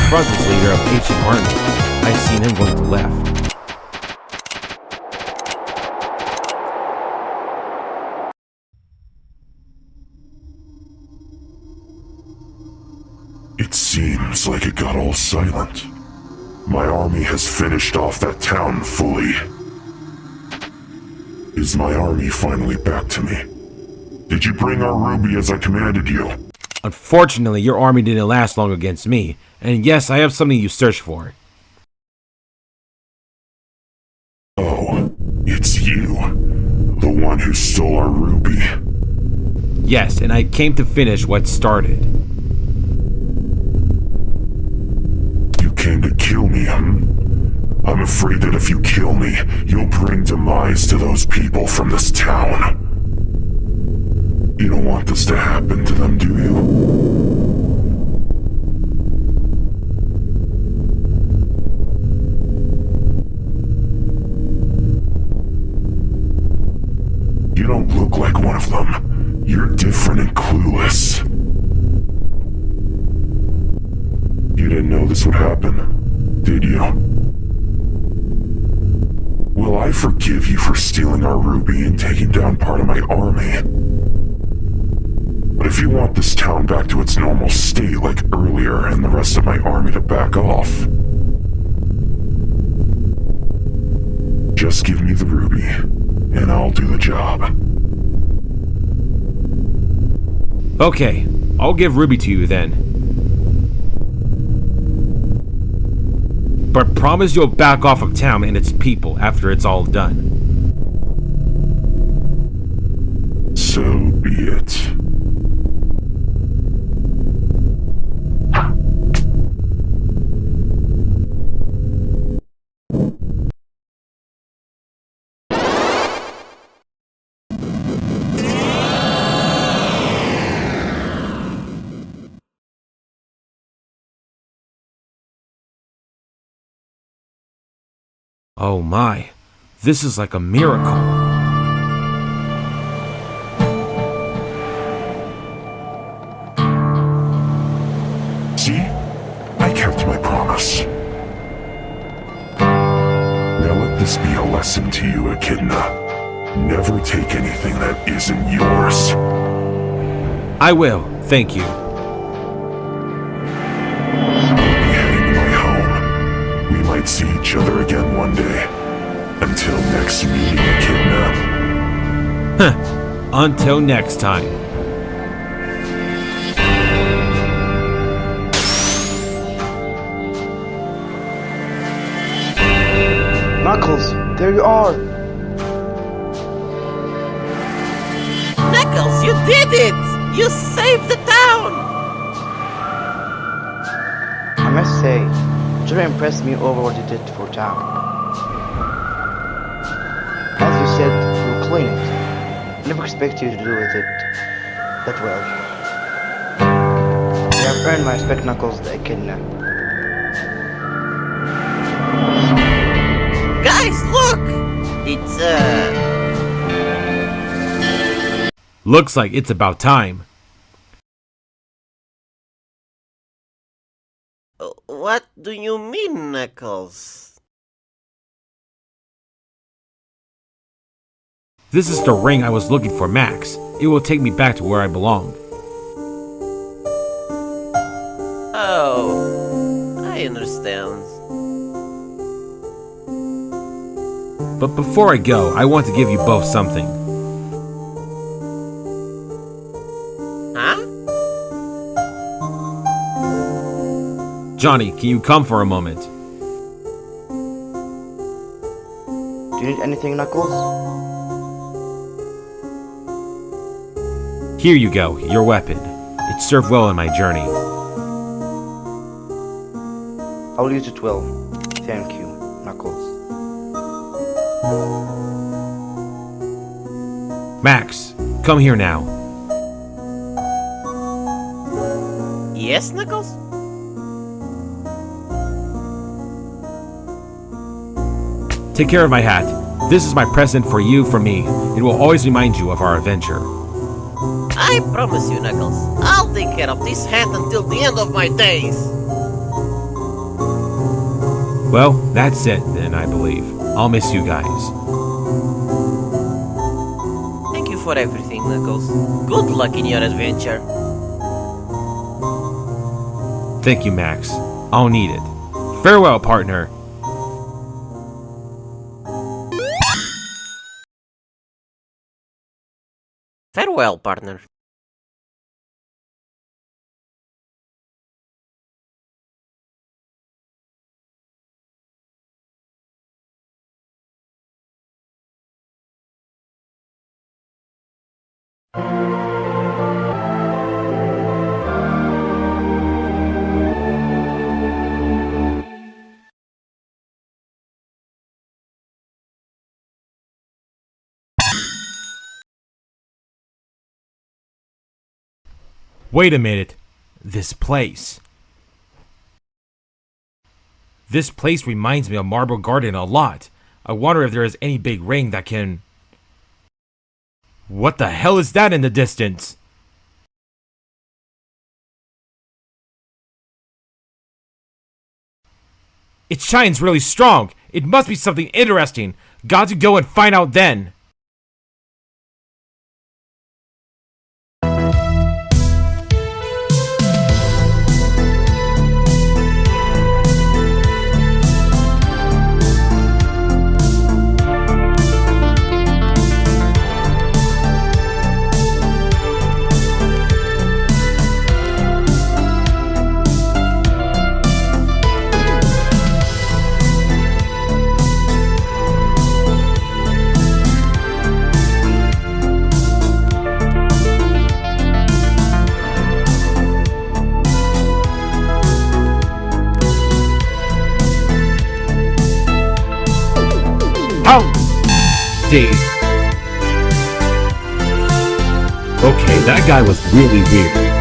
brother's leader of ancient army. I've seen him going to the left. It seems like it got all silent. My army has finished off that town fully. Is my army finally back to me? Did you bring our ruby as I commanded you? Unfortunately, your army didn't last long against me, and yes, I have something you searched for. Oh, it's you. The one who stole our ruby. Yes, and I came to finish what started. You came to kill me, I'm afraid that if you kill me, you'll bring demise to those people from this town. You don't want this to happen to them, do you? You don't look like one of them. You're different and clueless. You didn't know this would happen, did you? Well, I forgive you for stealing our ruby and taking down part of my army. But if you want this town back to its normal state like earlier and the rest of my army to back off, just give me the ruby and I'll do the job. Okay, I'll give Ruby to you then. But promise you'll back off of town and its people after it's all done. So be it. Oh my, this is like a miracle. See? I kept my promise. Now let this be a lesson to you, Echidna. Never take anything that isn't yours. I will, thank you. I'll be heading to my home. We might see each other again one day. Until next meeting, Echidna. Until next time. Knuckles, there you are! Knuckles, you did it! You saved the town! I must say, you really impressed me over what you did for town. As you said, you will clean it. I never expected you to do with it that well. You have earned my respect, Knuckles the Echidna. Guys, look! It's, Looks like it's about time. What do you mean, Knuckles? This is the ring I was looking for, Max. It will take me back to where I belong. Oh, I understand. But before I go, I want to give you both something. Huh? Johnny, can you come for a moment? Do you need anything, Knuckles? Here you go, your weapon. It served well in my journey. I'll use it well. Thank you, Knuckles. Max, come here now. Yes, Knuckles? Take care of my hat. This is my present for you from me. It will always remind you of our adventure. I promise you, Knuckles, I'll take care of this hat until the end of my days. Well, that's it then, I believe. I'll miss you guys. Thank you for everything, Knuckles. Good luck in your adventure. Thank you, Max. I'll need it. Farewell, partner. Farewell, partner. Wait a minute. This place. This place reminds me of Marble Garden a lot. I wonder if there is any big ring that can... What the hell is that in the distance? It shines really strong. It must be something interesting. Got to go and find out then. How? Dave. Okay, that guy was really weird.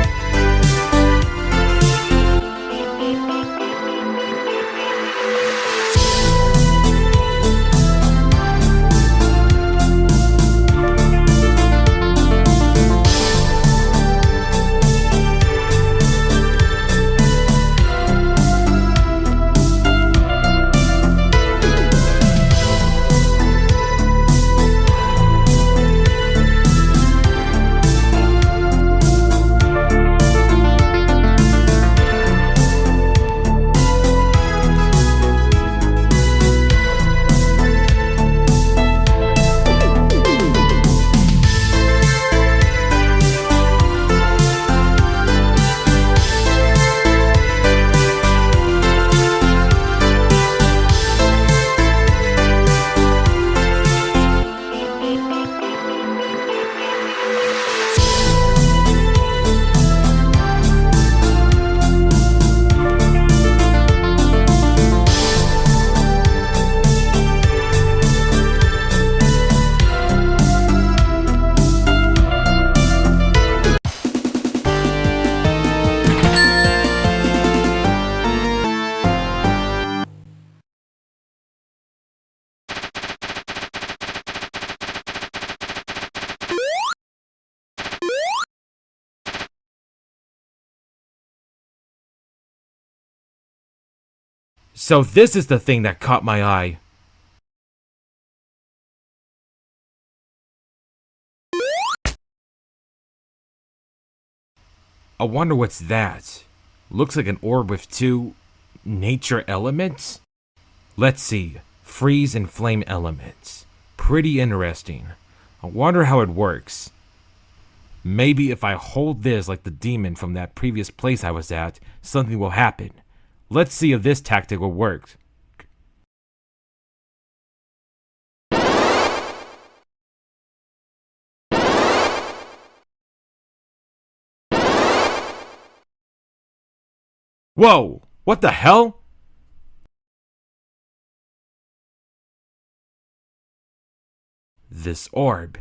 So this is the thing that caught my eye. I wonder what's that. Looks like an orb with two nature elements? Let's see. Freeze and flame elements. Pretty interesting. I wonder how it works. Maybe if I hold this like the demon from that previous place I was at, something will happen. Let's see if this tactic will work. Whoa! What the hell? This orb.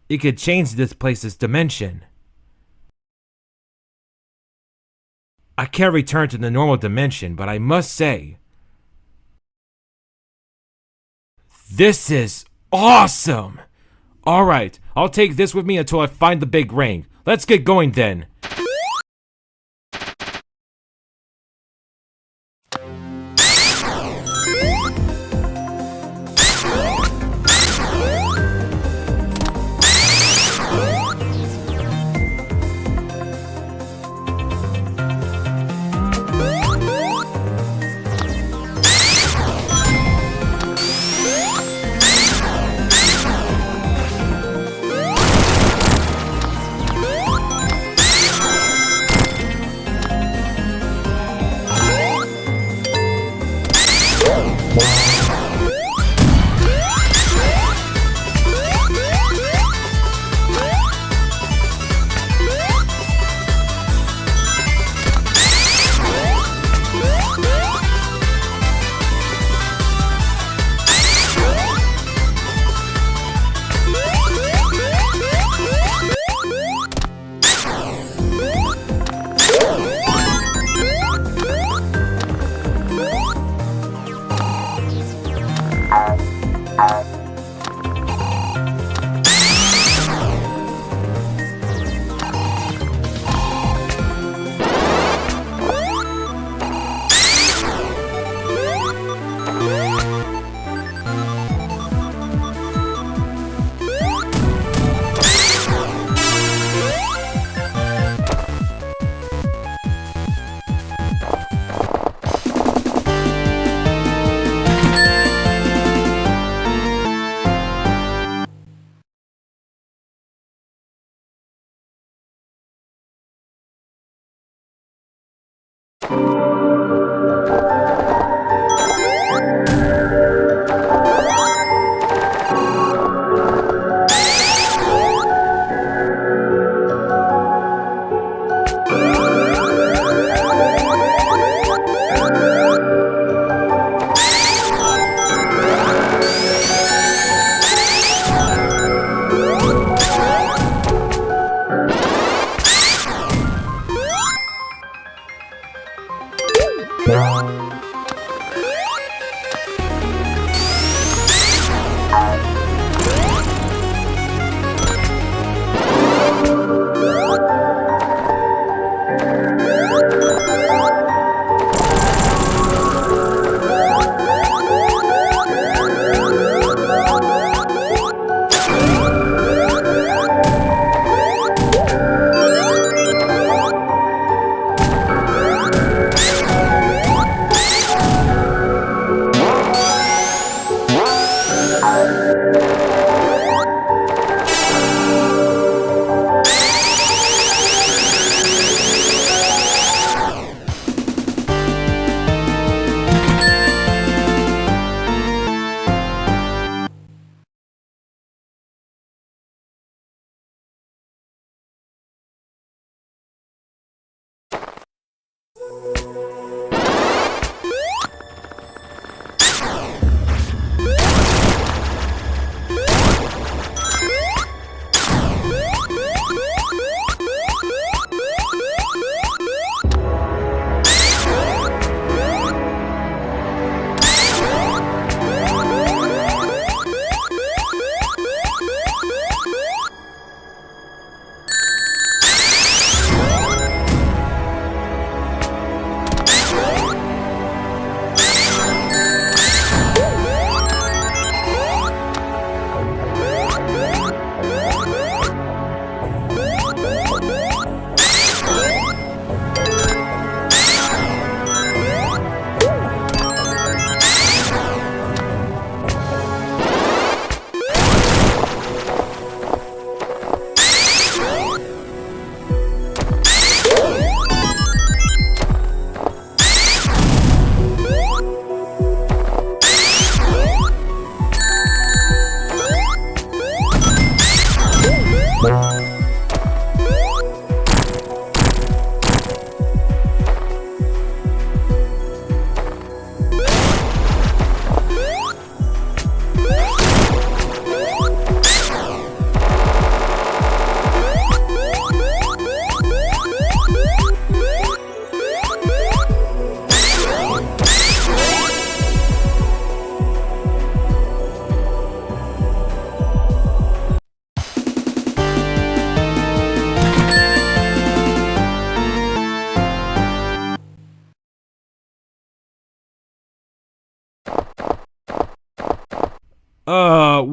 It could change this place's dimension. I can't return to the normal dimension, but I must say, this is awesome! Alright, I'll take this with me until I find the big ring. Let's get going then.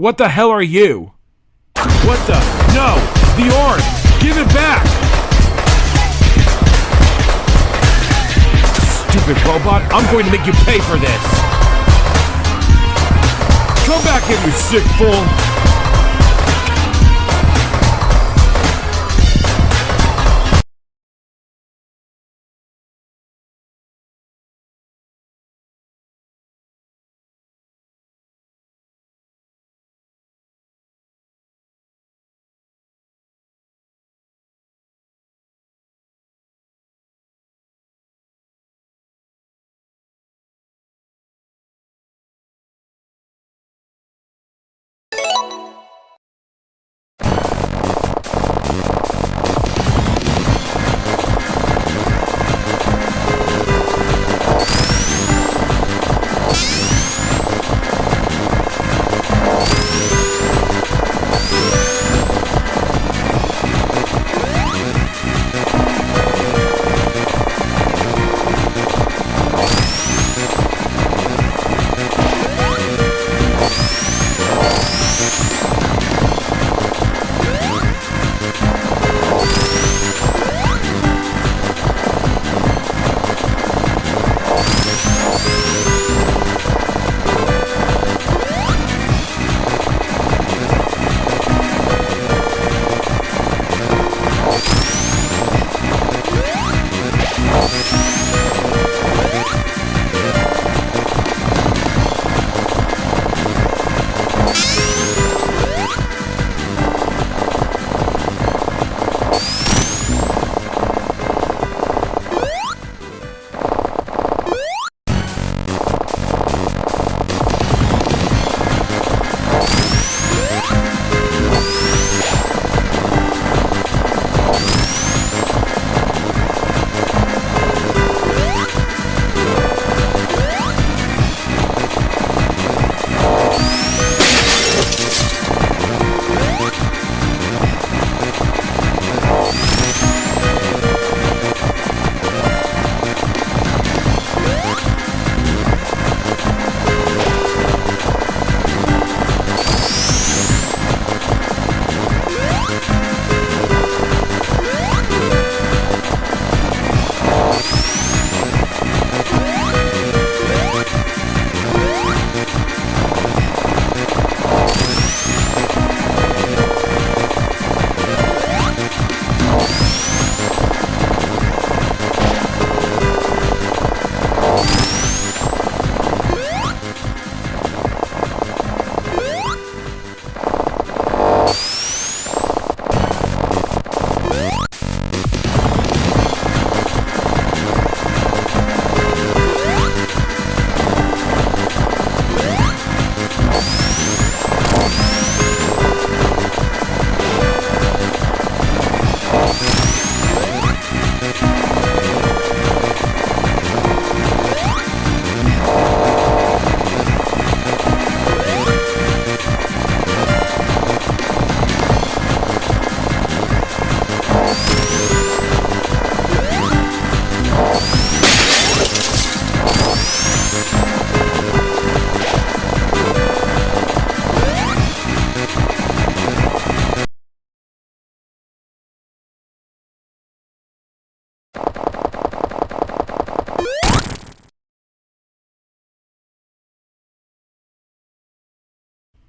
What the hell are you? What the? No! The orb! Give it back! Stupid robot, I'm going to make you pay for this! Come back here, you sick fool!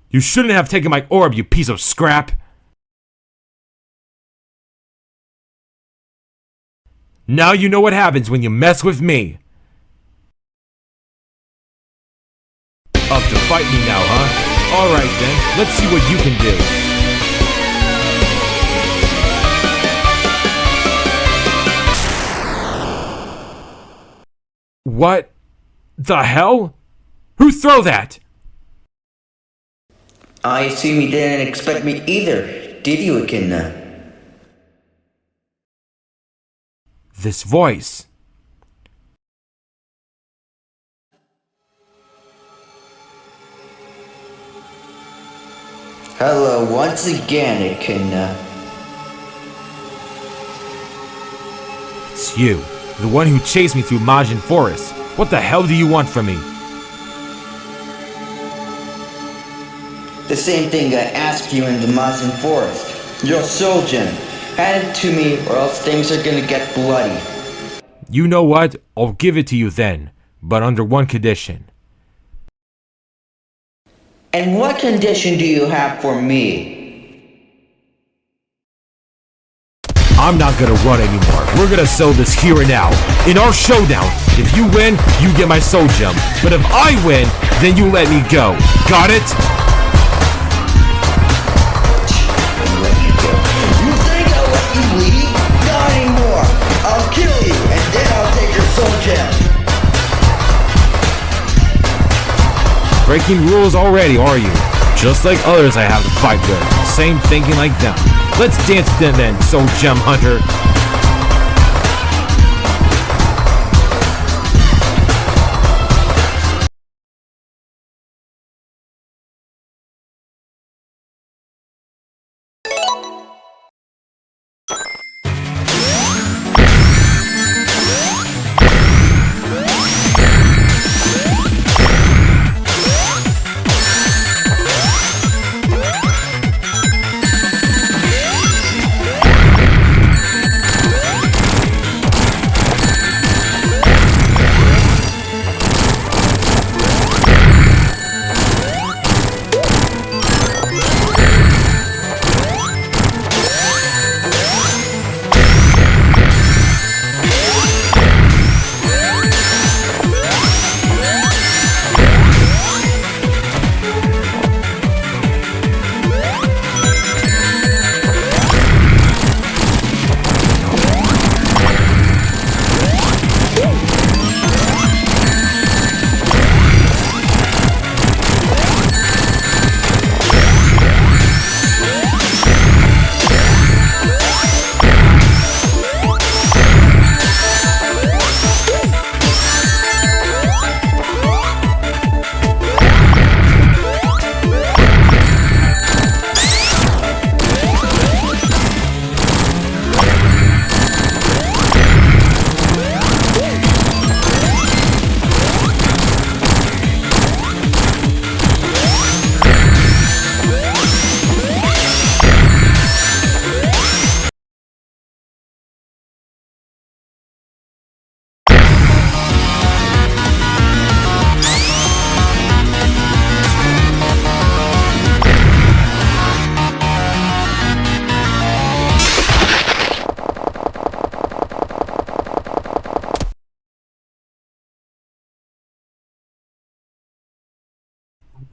You shouldn't have taken my orb, you piece of scrap! Now you know what happens when you mess with me! Up to fight me now, huh? Alright then, let's see what you can do. What the hell? Who threw that? I assume you didn't expect me either, did you, Echidna? This voice. Hello once again, Echidna. It's you, the one who chased me through Majin Forest. What the hell do you want from me? The same thing I asked you in the Majin Forest. Your soul gem. Hand it to me or else things are gonna get bloody. You know what? I'll give it to you then, but under one condition. And what condition do you have for me? I'm not gonna run anymore. We're gonna settle this here and now. In our showdown, if you win, you get my soul gem. But if I win, then you let me go. Got it? Let you go. You think I'll let you leave? Not anymore. I'll kill you and then I'll take your soul gem. Breaking rules already, are you? Just like others I have to fight with. Same thinking like them. Let's dance to them then, Soul Gem Hunter.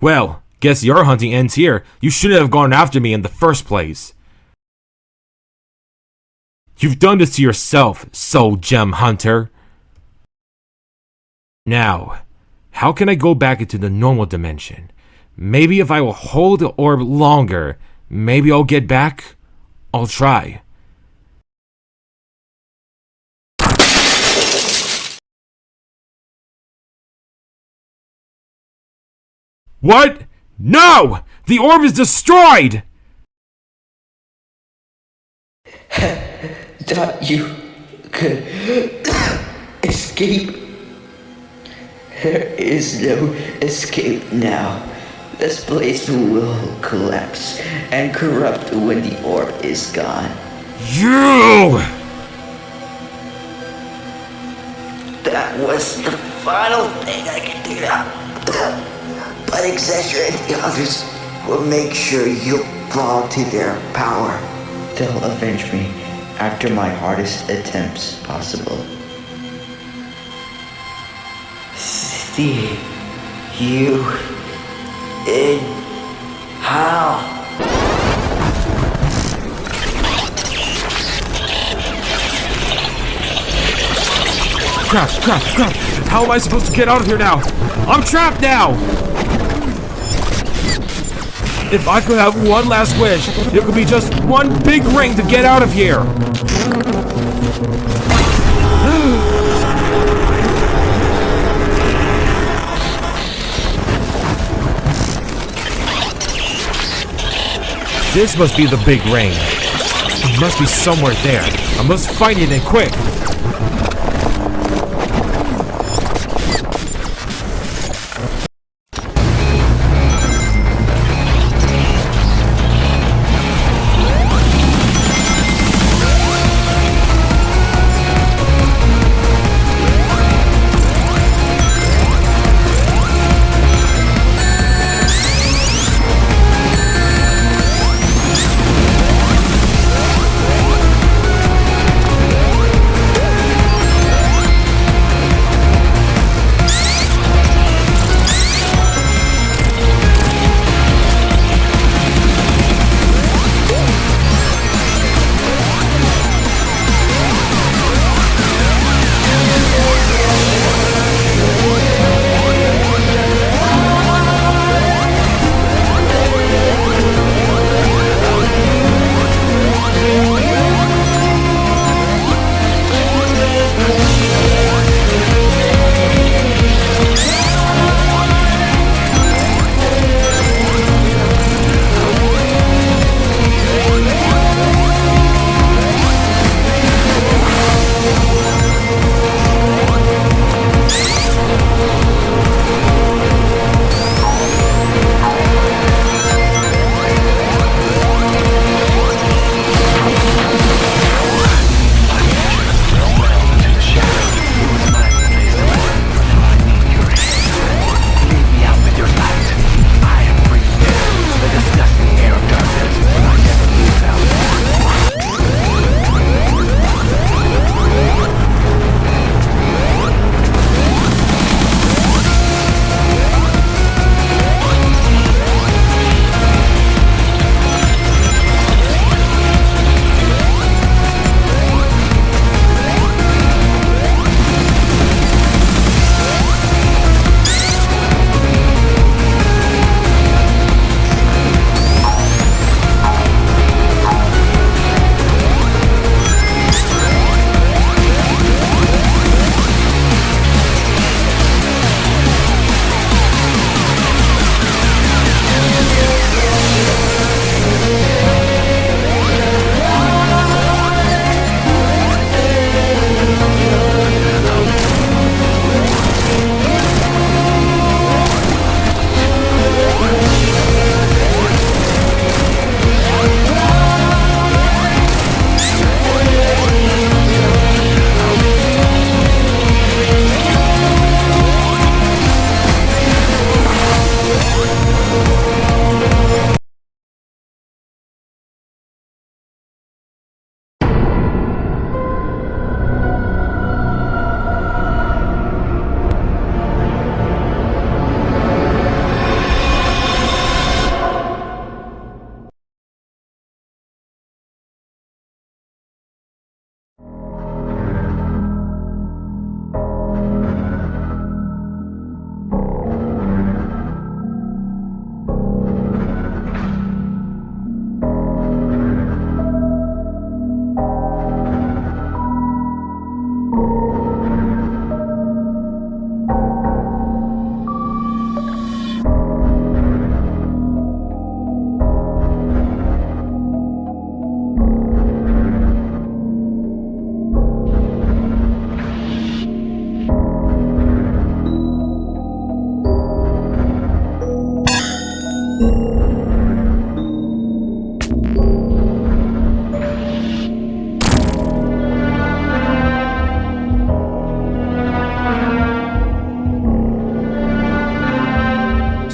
Well, guess your hunting ends here. You shouldn't have gone after me in the first place. You've done this to yourself, Soul Gem Hunter. Now, how can I go back into the normal dimension? Maybe if I will hold the orb longer, maybe I'll get back? I'll try. What? No! The orb is destroyed! Thought you could escape. There is no escape now. This place will collapse and corrupt when the orb is gone. You! That was the final thing I could do now. But Exeter and the others will make sure you fall to their power. They'll avenge me after my hardest attempts possible. See you in hell. Crap. How am I supposed to get out of here now? I'm trapped now! If I could have one last wish, it could be just one big ring to get out of here! This must be the big ring. It must be somewhere there. I must find it and quick!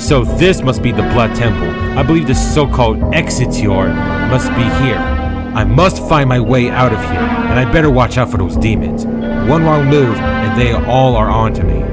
So this must be the Blood Temple. I believe this so-called Exitior must be here. I must find my way out of here, and I better watch out for those demons. One wrong move, and they all are onto me.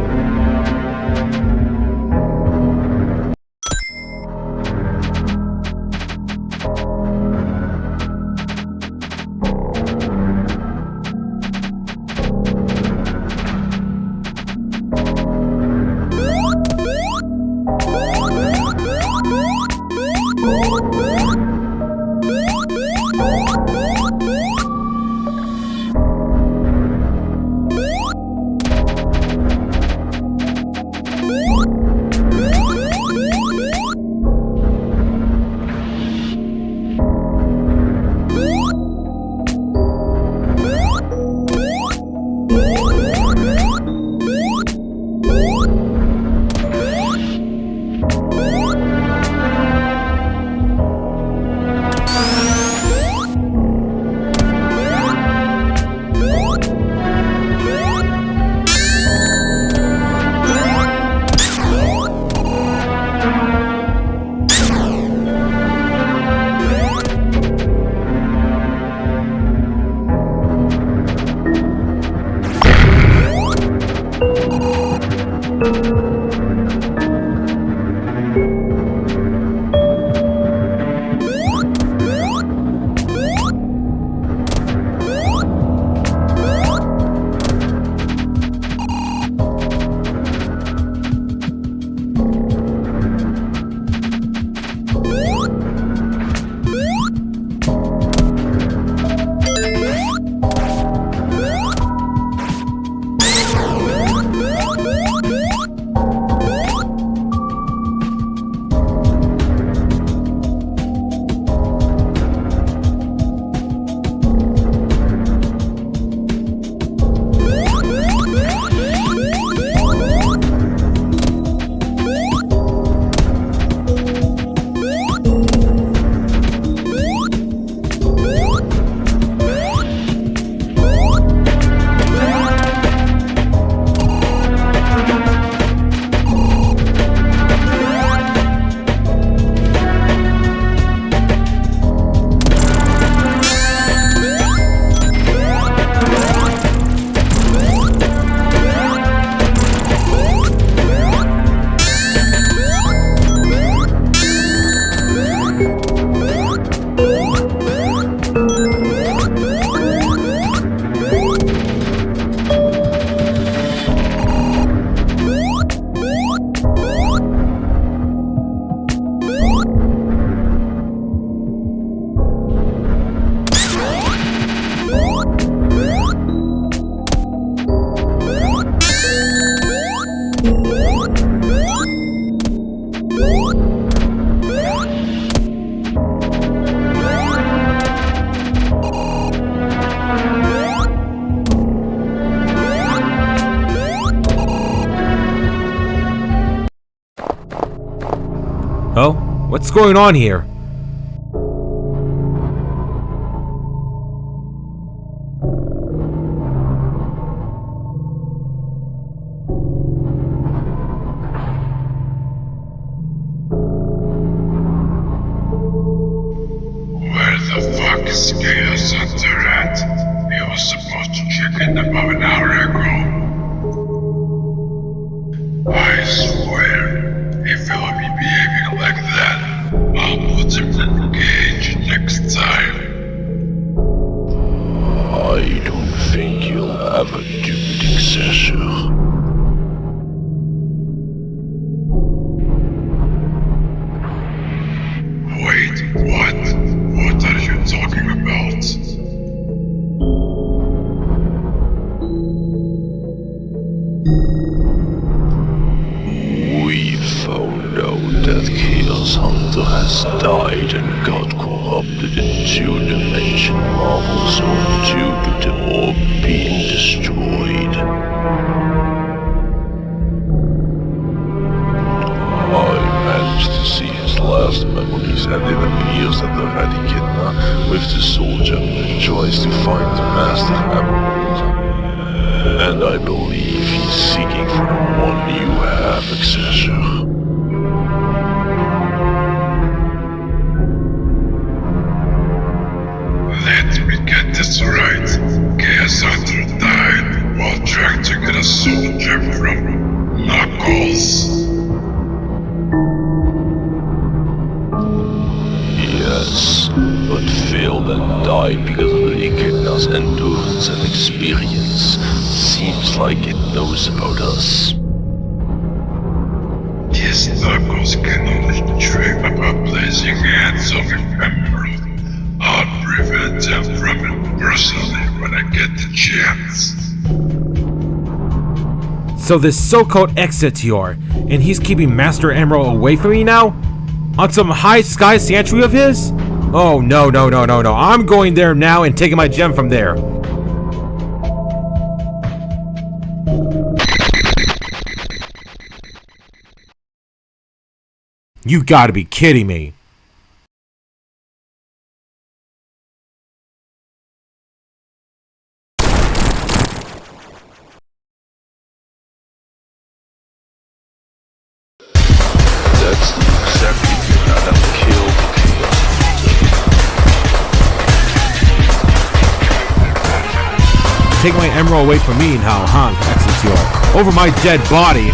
Oh? What's going on here? Where the fuck is Chaos Hunter at? He was supposed to check in about an hour ago. I swear, if he'll be behaving like that, I'll put him in the cage next time. I don't think you'll have a good successor. Wait, what? What are you talking about? We found out that Chaos Hunter has died and got corrupted in 2-dimension Marvel Zone due to the orb being destroyed. I managed to see his last memories, and it appears that the Radikidna with the soldier tries to find the Master Emerald. And I believe he's seeking for the one you have, Accessor. to get a soul gem from Knuckles. Yes, but failed and died because of the Echidna's endurance and experience. Seems like it knows about us. Yes, Knuckles can only dream about placing hands on an emerald. I'll prevent them from it personally when I get the chance. So this so-called Exetior, and he's keeping Master Emerald away from me now? On some high sky sanctuary of his? Oh no. I'm going there now and taking my gem from there. You gotta be kidding me. That's exactly what I've killed. Take my emerald away from me now, huh, Exetior? Over my dead body.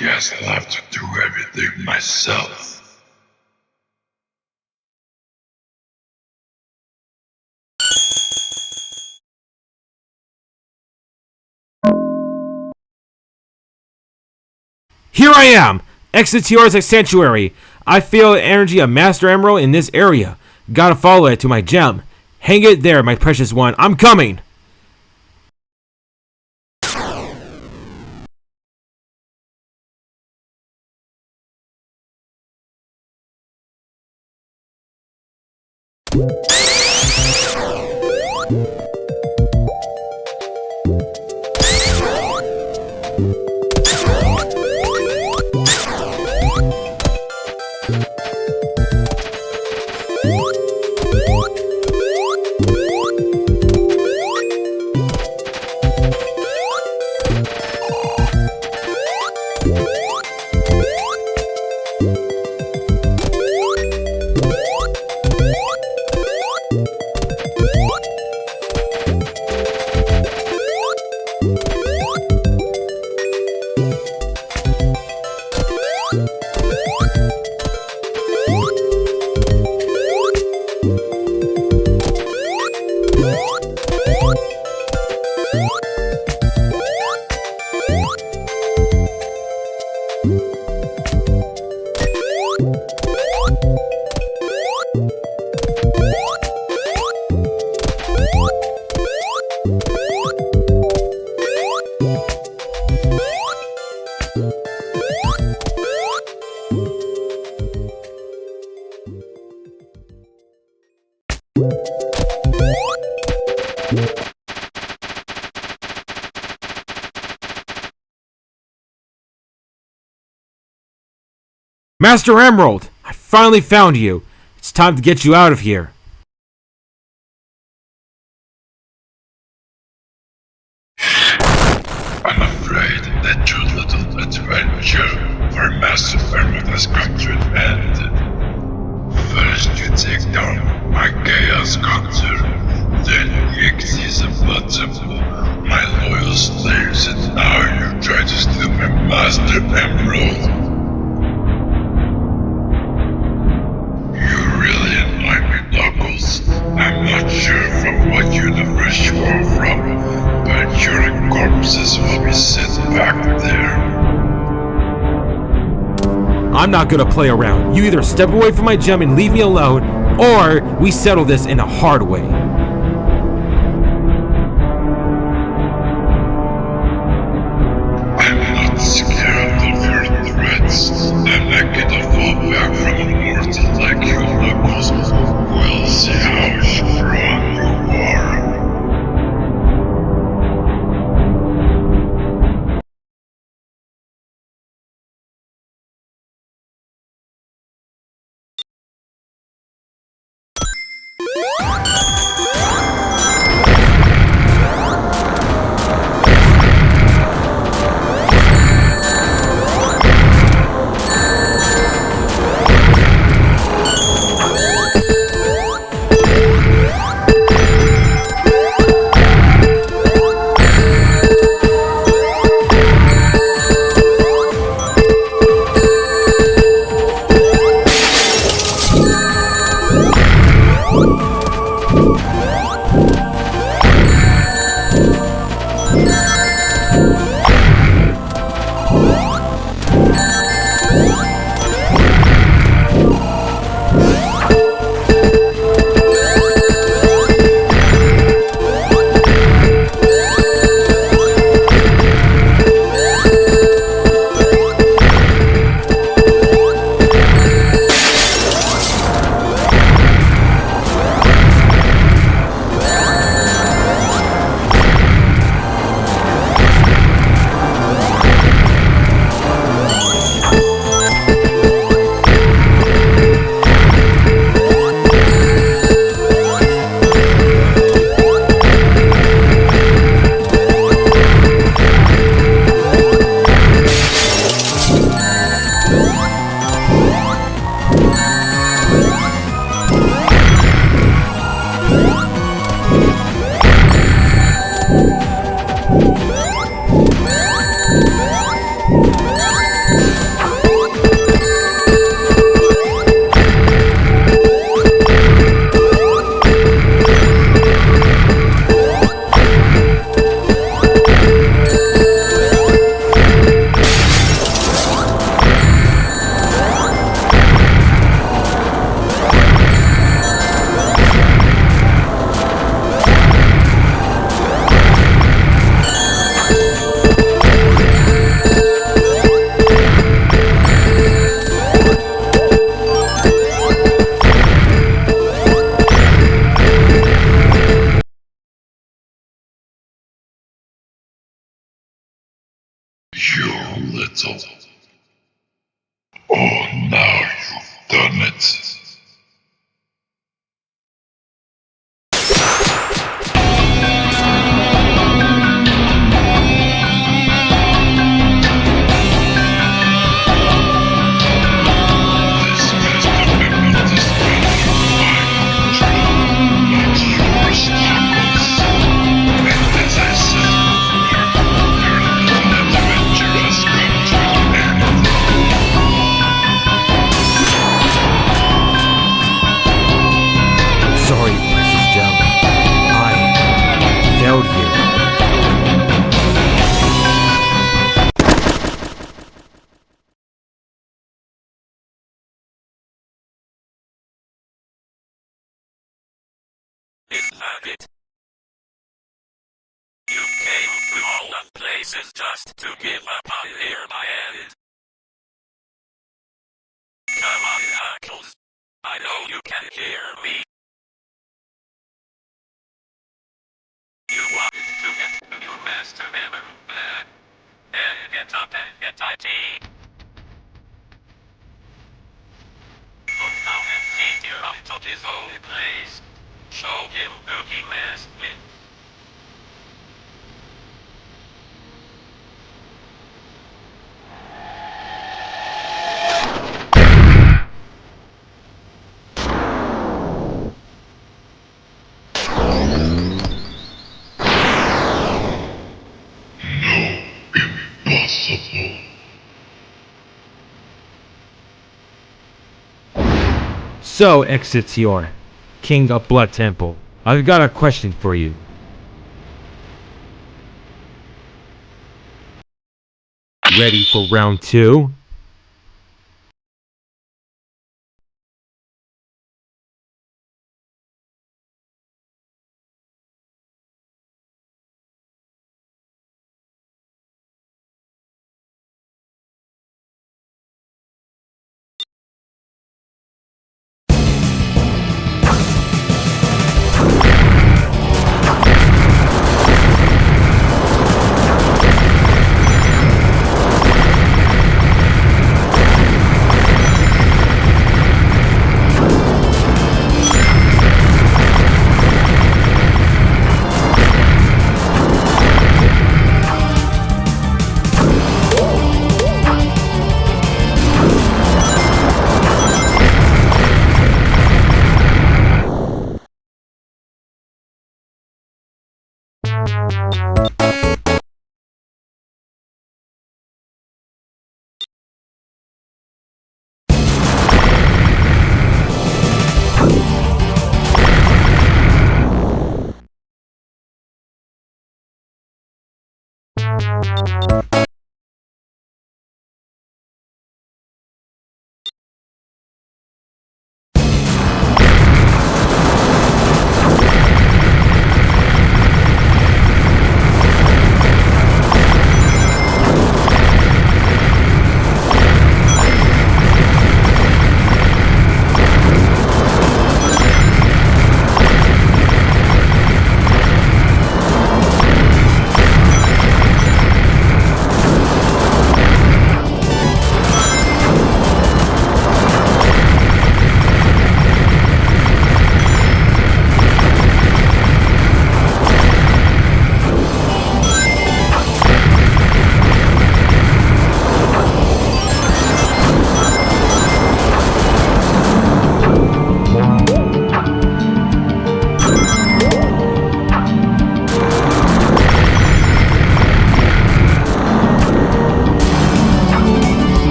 guess I'll have to do everything myself. Here I am! Exit Tior's sanctuary. I feel the energy of Master Emerald in this area. Gotta follow it to my gem. Hang it there, my precious one. I'm coming! Master Emerald! I finally found you. It's time to get you out of here. I'm afraid that your little adventure for Master Emerald has come to an end. First you take down my Chaos Conqueror, then Yixis and Bottom, my loyal slaves, and now you try to steal my Master Emerald. You really annoy me, Knuckles. I'm not sure from what universe you are from, but your corpses will be sent back there. I'm not gonna play around. You either step away from my gem and leave me alone, or we settle this in a hard way. I'm not scared of your threats. I'm not gonna fall back from a mortal like you, Knuckles. We'll see how strong you are. little. Oh, now you've done it. Sorry, precious gem. I failed you. Is that it? You came through all the places just to give up on here my head. Come on, Knuckles. I know you can hear me. You wanted to get to your master member back. And get up and get IT. Look now and lead you up to this holy place. Show him who he messed with. So, Exitior, King of Blood Temple, I've got a question for you. Ready for round 2?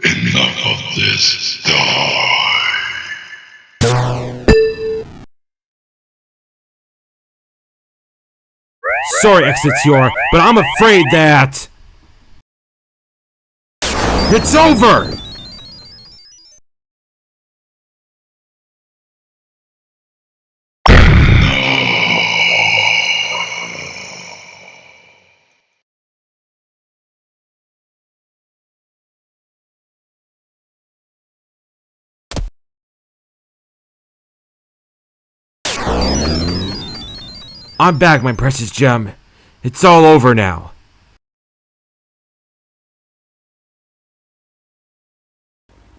Enough of this. Die. Sorry, Excelsior, but I'm afraid that... It's over! I'm back, my precious gem. It's all over now.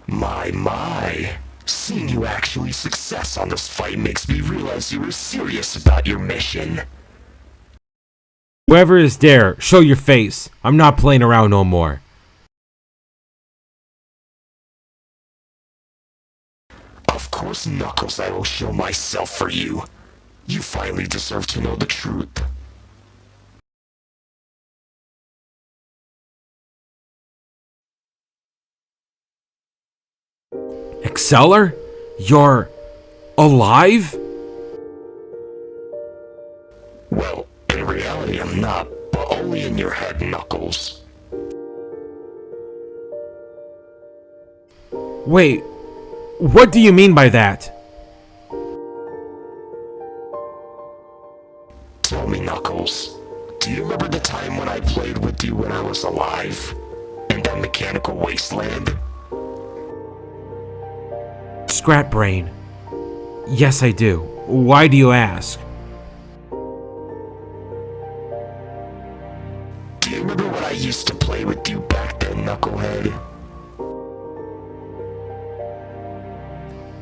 My. Seeing you actually success on this fight makes me realize you were serious about your mission. Whoever is there, show your face. I'm not playing around no more. Of course, Knuckles, I will show myself for you. You finally deserve to know the truth. Exceller? You're... alive? Well, in reality I'm not, but only in your head, Knuckles. Wait, what do you mean by that? Tell me, Knuckles, do you remember the time when I played with you when I was alive? In that mechanical wasteland? Scrap brain. Yes, I do. Why do you ask? Do you remember when I used to play with you back then, Knucklehead?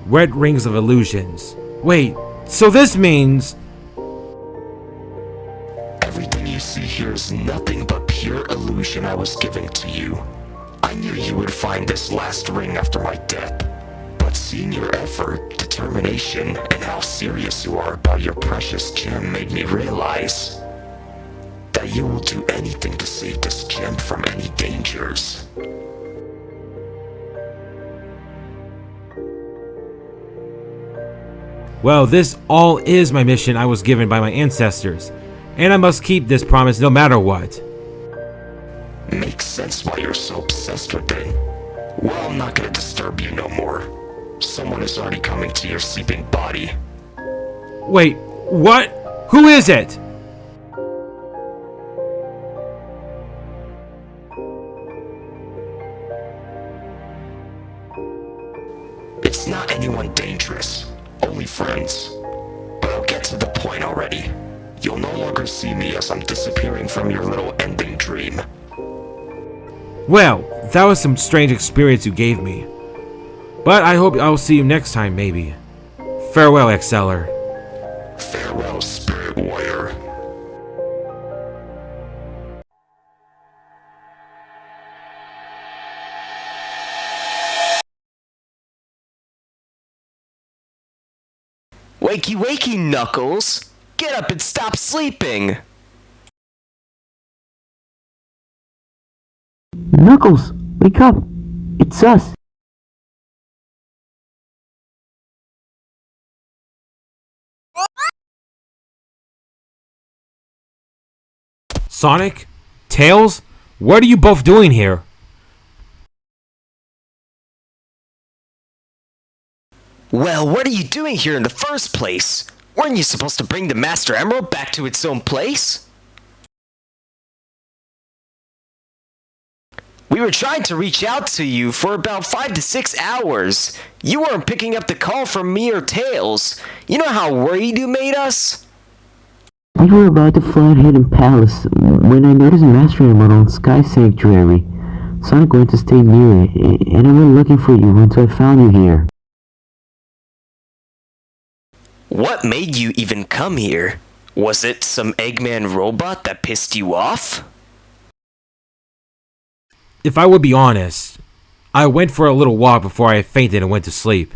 Red rings of illusions. Wait, so this means... Everything you see here is nothing but pure illusion I was giving to you. I knew you would find this last ring after my death. But seeing your effort, determination, and how serious you are about your precious gem made me realize that you will do anything to save this gem from any dangers. Well, this all is my mission I was given by my ancestors, and I must keep this promise no matter what. Makes sense why you're so obsessed with it. Well, I'm not gonna disturb you no more. Someone is already coming to your sleeping body. Wait, what? Who is it? It's not anyone dangerous, only friends. But I'll get to the point already. You'll no longer see me as I'm disappearing from your little ending dream. Well, that was some strange experience you gave me. But I hope I'll see you next time, maybe. Farewell, Exceller. Farewell, Spirit Warrior. Wakey, wakey, Knuckles! Get up and stop sleeping! Knuckles, wake up! It's us! Sonic? Tails? What are you both doing here? Well, what are you doing here in the first place? Weren't you supposed to bring the Master Emerald back to its own place? We were trying to reach out to you for about 5 to 6 hours. You weren't picking up the call from me or Tails. You know how worried you made us? We were about to fly at Hidden Palace when I noticed Master Emerald on Sky Sanctuary. Sonic went to stay near it, and I went looking for you until I found you here. What made you even come here? Was it some Eggman robot that pissed you off? If I would be honest, I went for a little walk before I fainted and went to sleep.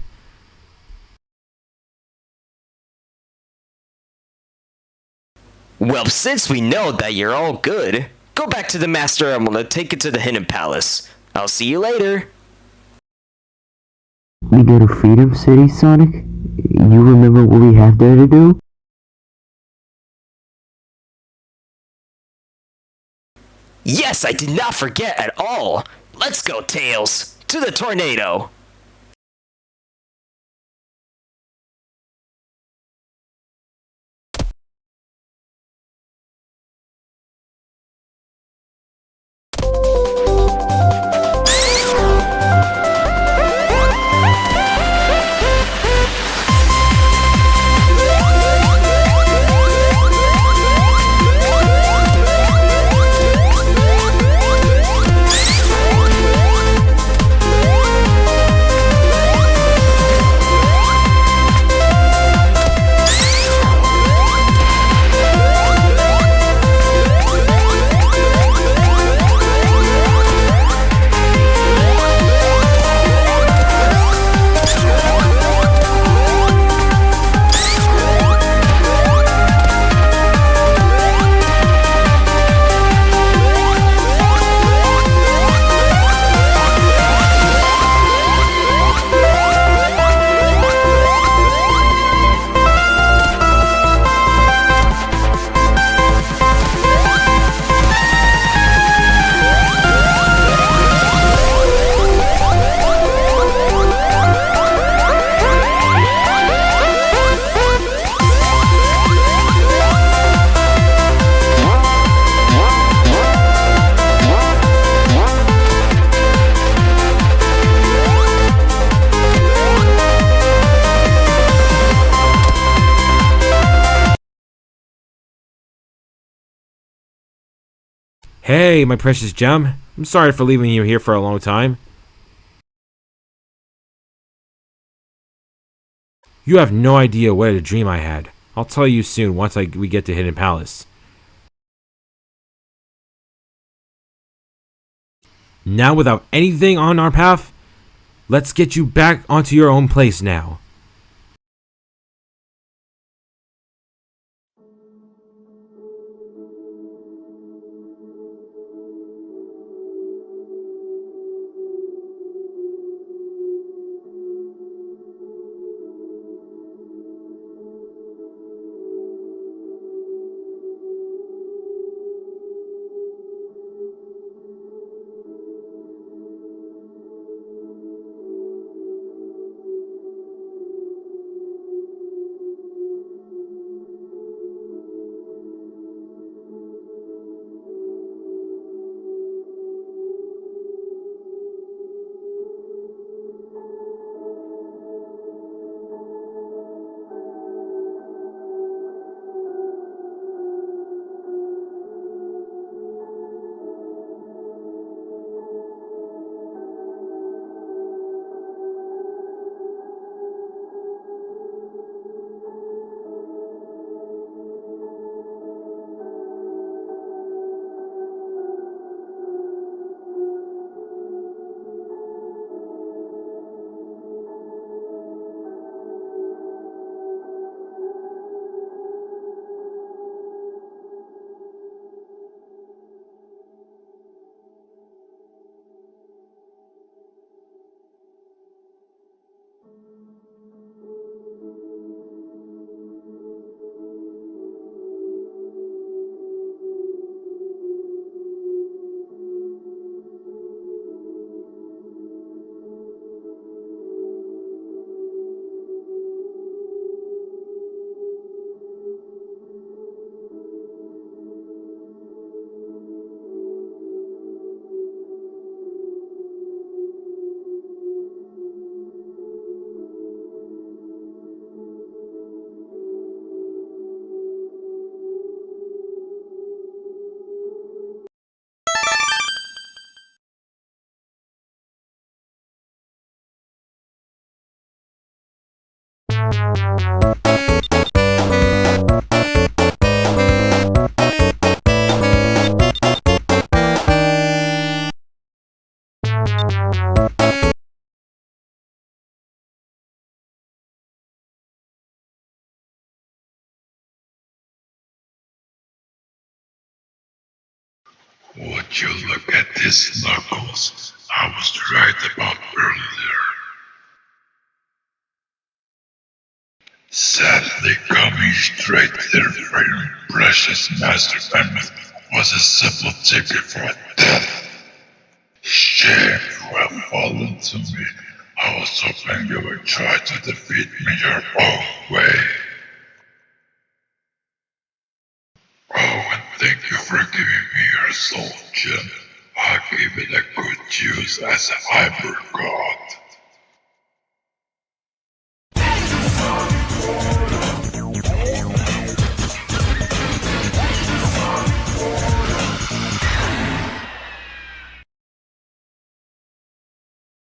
Well, since we know that you're all good, go back to the Master Emerald and take it to the Hidden Palace. I'll see you later. We go to Freedom City, Sonic? You remember what we have there to do? Yes, I did not forget at all. Let's go, Tails. To the tornado. Hey, my precious gem. I'm sorry for leaving you here for a long time. You have no idea what a dream I had. I'll tell you soon once we get to Hidden Palace. Now, without anything on our path, let's get you back onto your own place now. Would you look at this, Knuckles? I was right about earlier. Sadly, coming straight there for your precious master Mammoth was a simple ticket for death. Shame you have fallen to me. I was hoping you would try to defeat me your own way. Oh, and thank you for giving me your soul gem. I gave it a good use as a hybrid god.